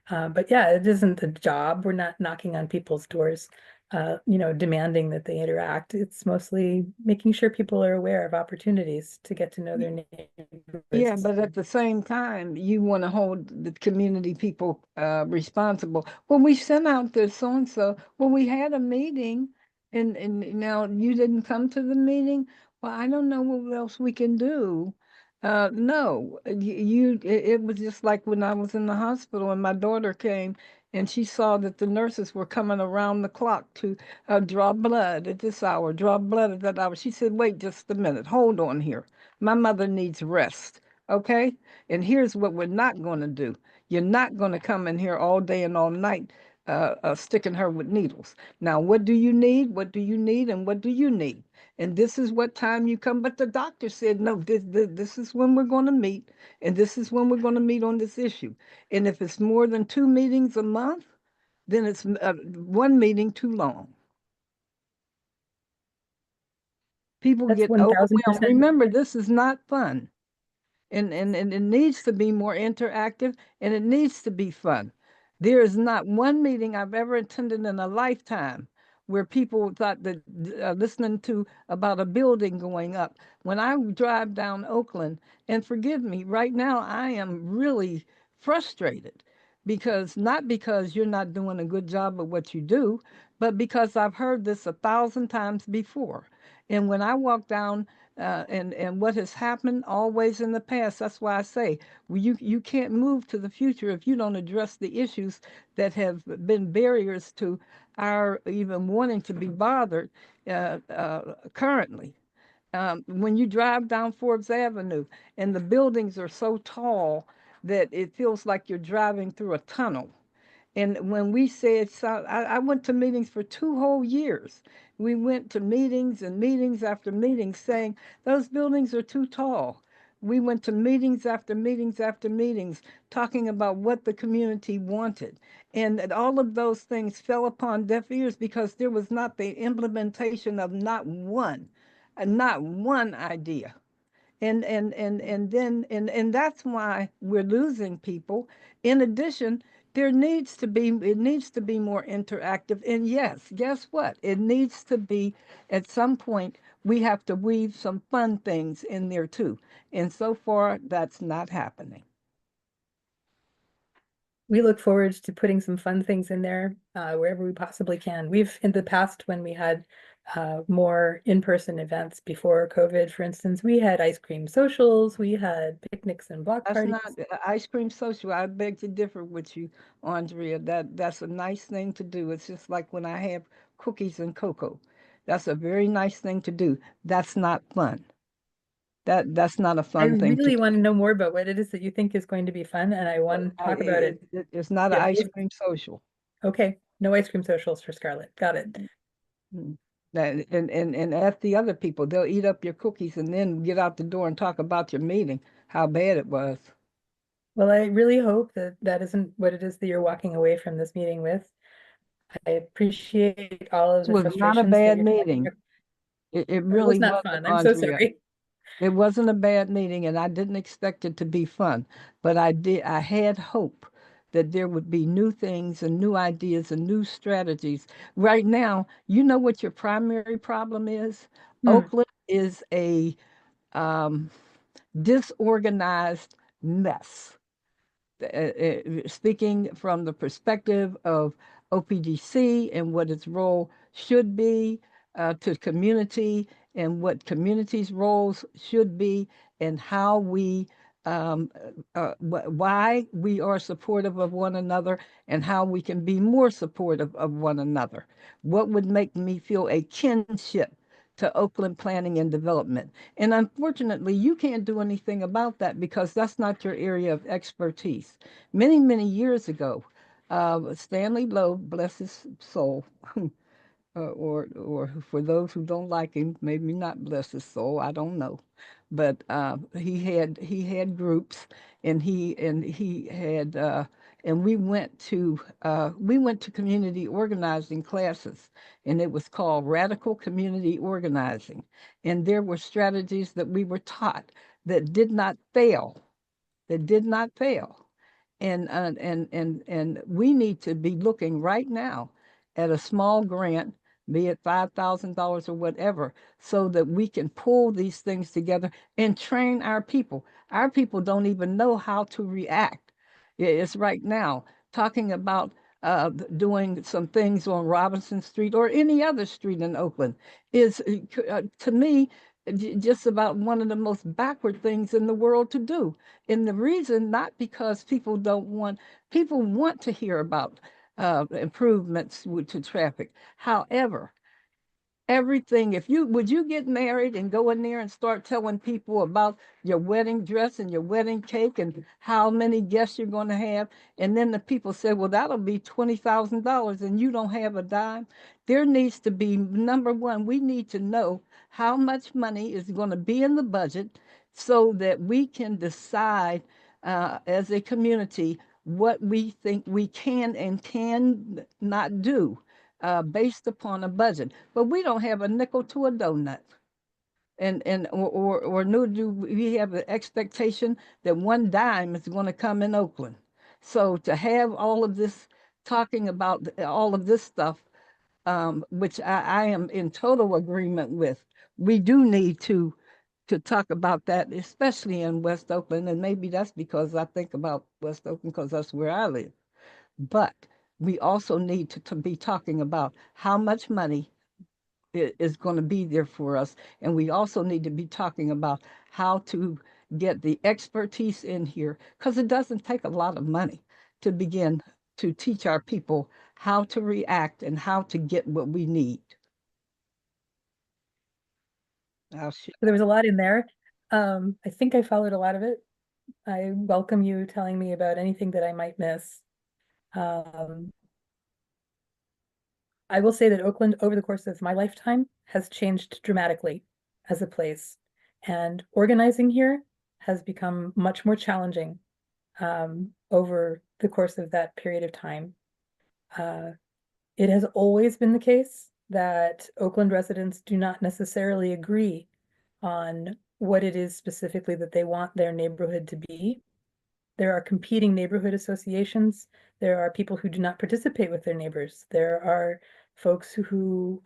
But yeah, it isn't a job. We're not knocking on people's doors, demanding that they interact. It's mostly making sure people are aware of opportunities to get to know their Yeah, neighbors. but at the same time, you want to hold the community people responsible. When we sent out the so-and-so, when we had a meeting and now you didn't come to the meeting, well, I don't know what else we can do. No, it was just like when I was in the hospital and my daughter came and she saw that the nurses were coming around the clock to draw blood at this hour, draw blood at that hour. She said, wait just a minute, hold on here. My mother needs rest. Okay. And here's what we're not going to do. You're not going to come in here all day and all night sticking her with needles. Now, what do you need? What do you need? And what do you need? And this is what time you come. But the doctor said, no, this is when we're going to meet. And this is when we're going to meet on this issue. And if it's more than 2 meetings a month, then it's one meeting too long. People That's get overwhelmed. 1000%. Remember, this is not fun. And it needs to be more interactive and it needs to be fun. There is not one meeting I've ever attended in a lifetime where people thought that listening to about a building going up. When I drive down Oakland, and forgive me, right now I am really frustrated because not because you're not doing a good job of what you do, but because I've heard this 1,000 times before. And when I walk down and what has happened always in the past. That's why I say, well, you can't move to the future if you don't address the issues that have been barriers to our even wanting to be bothered currently. When you drive down Forbes Avenue and the buildings are so tall that it feels like you're driving through a tunnel. And when we said, so I went to meetings for 2 whole years. We went to meetings and meetings after meetings saying those buildings are too tall. We went to meetings after meetings after meetings talking about what the community wanted. And all of those things fell upon deaf ears because there was not the implementation of not one idea. And that's why we're losing people. In addition, it needs to be more interactive. And yes, guess what? It needs to be at some point we have to weave some fun things in there too. And so far that's not happening. We look forward to putting some fun things in there wherever we possibly can. We've, in the past, when we had more in-person events before COVID, for instance, we had ice cream socials, we had picnics and block That's parties. not ice cream social. I beg to differ with you, Andrea. That's a nice thing to do. It's just like when I have cookies and cocoa. That's a very nice thing to do. That's not fun. That's not a I fun thing to really do. want to know more about what it is that you think is going to be fun, and I want to talk about it. It's not an Yeah, ice cream social. okay, no ice cream socials for Scarlett. Got it. Mm. And ask the other people. They'll eat up your cookies and then get out the door and talk about your meeting, how bad it was. Well, I really hope that that isn't what it is that you're walking away from this meeting with. I appreciate all of It the was not a frustrations that bad you're talking meeting. about. It It was really not wasn't, fun. I'm so Andrea. sorry. It wasn't a bad meeting, and I didn't expect it to be fun, but I had hope that there would be new things and new ideas and new strategies. Right now, you know what your primary problem is? Oakland is a disorganized mess. Speaking from the perspective of OPDC and what its role should be to community and what community's roles should be and how we why we are supportive of one another and how we can be more supportive of one another. What would make me feel a kinship to Oakland Planning and Development? And unfortunately, you can't do anything about that because that's not your area of expertise. Many, many years ago, Stanley Loeb, bless his soul, or for those who don't like him, maybe not bless his soul, I don't know. But he had groups, and he had and we went to community organizing classes, and it was called radical community organizing, and there were strategies that we were taught that did not fail, that did not fail. And we need to be looking right now at a small grant, be it $5,000 or whatever, so that we can pull these things together and train our people. Our people don't even know how to react. It's right now talking about doing some things on Robinson Street or any other street in Oakland is, to me, just about one of the most backward things in the world to do. And the reason, not because people want to hear about improvements to traffic. However, everything, would you get married and go in there and start telling people about your wedding dress and your wedding cake and how many guests you're going to have, and then the people say, well, that'll be $20,000 and you don't have a dime? There needs to be, number one, we need to know how much money is going to be in the budget so that we can decide as a community what we think we can and can not do based upon a budget. But we don't have a nickel to a donut. Or nor do we have the expectation that one dime is going to come in Oakland. So to have all of this, talking about all of this stuff, which I am in total agreement with, we do need to talk about that, especially in West Oakland. And maybe that's because I think about West Oakland because that's where I live. But we also need to be talking about how much money is going to be there for us. And we also need to be talking about how to get the expertise in here, because it doesn't take a lot of money to begin to teach our people how to react and how to get what we need. There was a lot in there. I think I followed a lot of it. I welcome you telling me about anything that I might miss. I will say that Oakland, over the course of my lifetime, has changed dramatically as a place, and organizing here has become much more challenging over the course of that period of time. It has always been the case that Oakland residents do not necessarily agree on what it is specifically that they want their neighborhood to be. There are competing neighborhood associations. There are people who do not participate with their neighbors. There are folks who,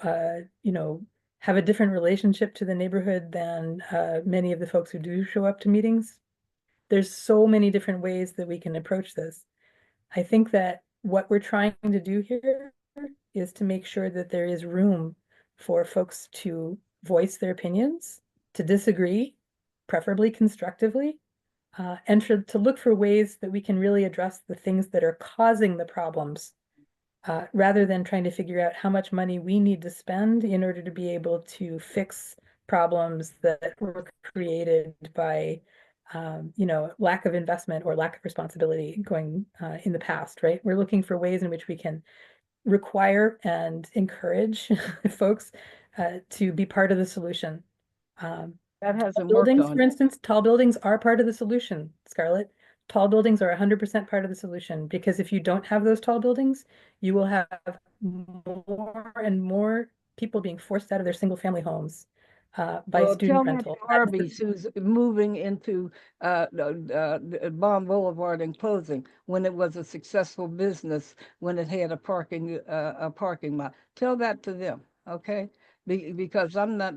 have a different relationship to the neighborhood than many of the folks who do show up to meetings. There's so many different ways that we can approach this. I think that what we're trying to do here is to make sure that there is room for folks to voice their opinions, to disagree, preferably constructively, and to look for ways that we can really address the things that are causing the problems, rather than trying to figure out how much money we need to spend in order to be able to fix problems that were created by, lack of investment or lack of responsibility going in the past, right? We're looking for ways in which we can require and encourage folks to be part of the solution. That hasn't Buildings, worked on. for instance, tall buildings are part of the solution, Scarlett. Tall buildings are 100% part of the solution, because if you don't have those tall buildings, you will have more and more people being forced out of their single family homes by Well, student tell that rental. to Arby's, who's moving into Bomb Boulevard and closing when it was a successful business, when it had a parking lot. Tell that to them, okay? Because I'm not,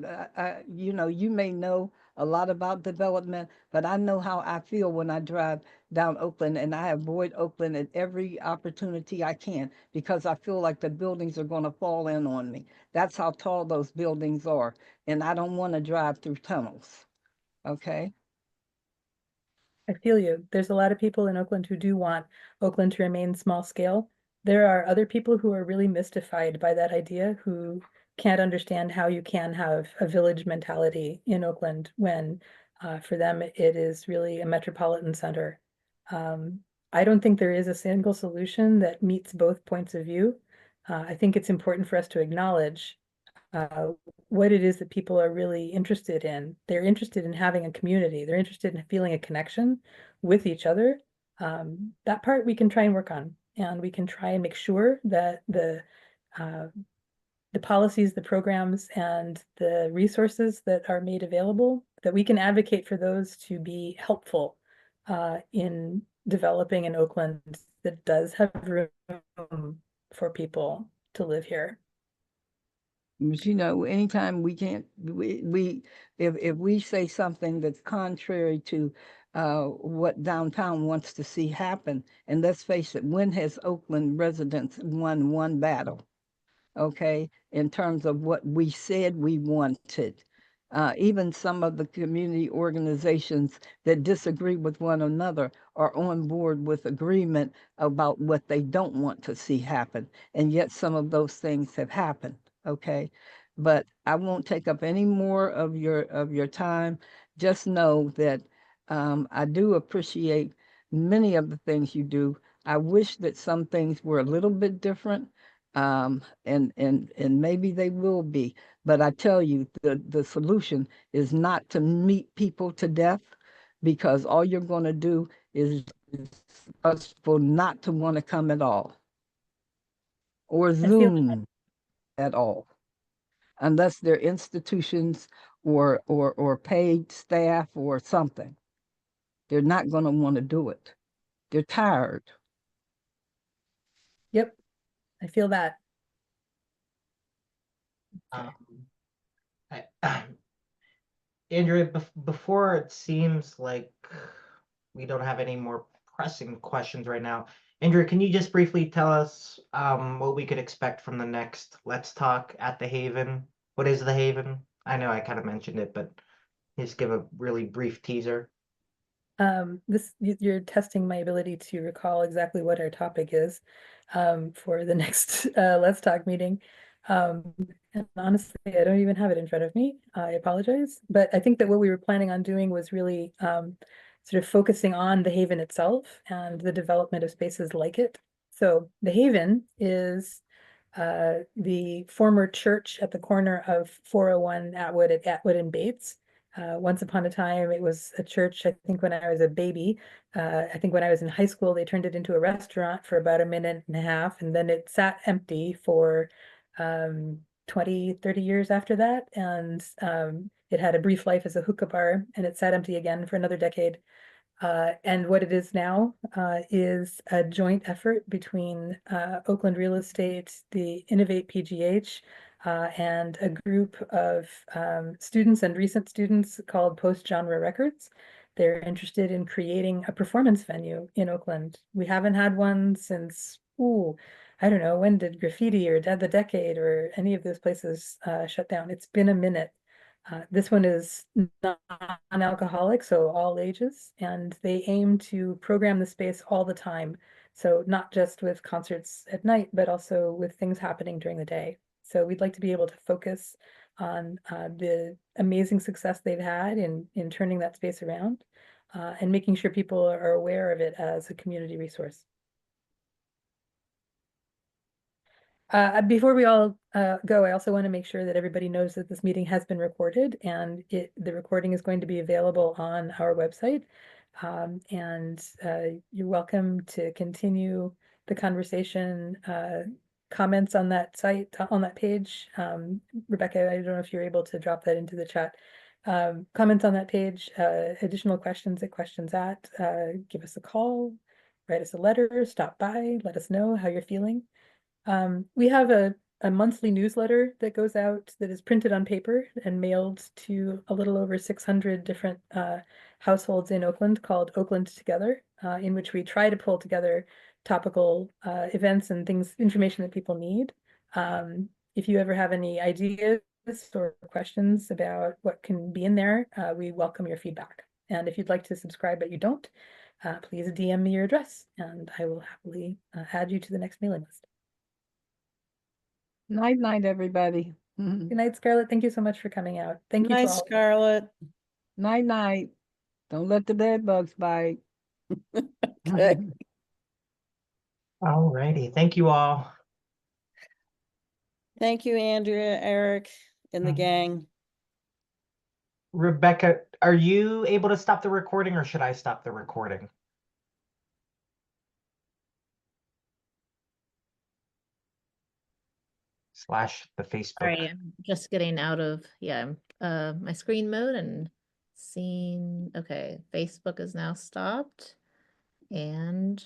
you may know a lot about development, but I know how I feel when I drive down Oakland, and I avoid Oakland at every opportunity I can because I feel like the buildings are going to fall in on me. That's how tall those buildings are, and I don't want to drive through tunnels. Okay. I feel you. There's a lot of people in Oakland who do want Oakland to remain small scale. There are other people who are really mystified by that idea, who can't understand how you can have a village mentality in Oakland when for them it is really a metropolitan center. I don't think there is a single solution that meets both points of view. I think it's important for us to acknowledge what it is that people are really interested in. They're interested in having a community. They're interested in feeling a connection with each other. That part we can try and work on, and we can try and make sure that the policies, the programs, and the resources that are made available, that we can advocate for those to be helpful in developing an Oakland that does have room for people to live here. But you know, anytime we can't, if we say something that's contrary to what downtown wants to see happen, and let's face it, when has Oakland residents won one battle? Okay, in terms of what we said we wanted. Even some of the community organizations that disagree with one another are on board with agreement about what they don't want to see happen. And yet some of those things have happened. Okay, but I won't take up any more of your time. Just know that I do appreciate many of the things you do. I wish that some things were a little bit different, and maybe they will be. But I tell you, the solution is not to meet people to death, because all you're going to do is us for not to want to come at all, or Zoom at all, unless they're institutions or paid staff or something. They're not going to want to do it. They're tired. Yep, I feel that. Andrea, before it seems like we don't have any more pressing questions right now, Andrea, can you just briefly tell us what we could expect from the next Let's Talk at the Haven? What is the Haven? I know I kind of mentioned it, but just give a really brief teaser. You're testing my ability to recall exactly what our topic is for the next Let's Talk meeting. And honestly, I don't even have it in front of me. I apologize. But I think that what we were planning on doing was really sort of focusing on the Haven itself and the development of spaces like it. So the Haven is the former church at the corner of 401 Atwood at Atwood and Bates. Once upon a time, it was a church, I think when I was a baby. I think when I was in high school, they turned it into a restaurant for about a minute and a half, and then it sat empty for 20, 30 years after that. And it had a brief life as a hookah bar, and it sat empty again for another decade. And what it is now is a joint effort between Oakland Real Estate, the Innovate PGH, and a group of students and recent students called Post Genre Records. They're interested in creating a performance venue in Oakland. We haven't had one since, I don't know, when did Graffiti or Dead the Decade or any of those places shut down? It's been a minute. This one is non-alcoholic, so all ages, and they aim to program the space all the time. So not just with concerts at night, but also with things happening during the day. So we'd like to be able to focus on the amazing success they've had in turning that space around and making sure people are aware of it as a community resource. Before we all go, I also want to make sure that everybody knows that this meeting has been recorded, and the recording is going to be available on our website. And you're welcome to continue the conversation, comments on that site, on that page. Rebecca, I don't know if you're able to drop that into the chat. Comments on that page, additional questions at, give us a call, write us a letter, stop by, let us know how you're feeling. We have a monthly newsletter that goes out that is printed on paper and mailed to a little over 600 different households in Oakland, called Oakland Together, in which we try to pull together topical events and things, information that people need. If you ever have any ideas or questions about what can be in there, we welcome your feedback. And if you'd like to subscribe but you don't, please DM me your address and I will happily add you to the next mailing list. Night, night, everybody. Good night, Scarlett. Thank you so much for coming out. Thank you to Night, all. Scarlett. Night, night. Don't let the bed bugs bite. Okay. All righty. Thank you all. Thank you, Andrea, Eric, and the Mhm. gang. Rebecca, are you able to stop the recording or should I stop the recording? Slash the Facebook. Sorry, I'm just getting out of, my screen mode and seeing, okay, Facebook is now stopped. And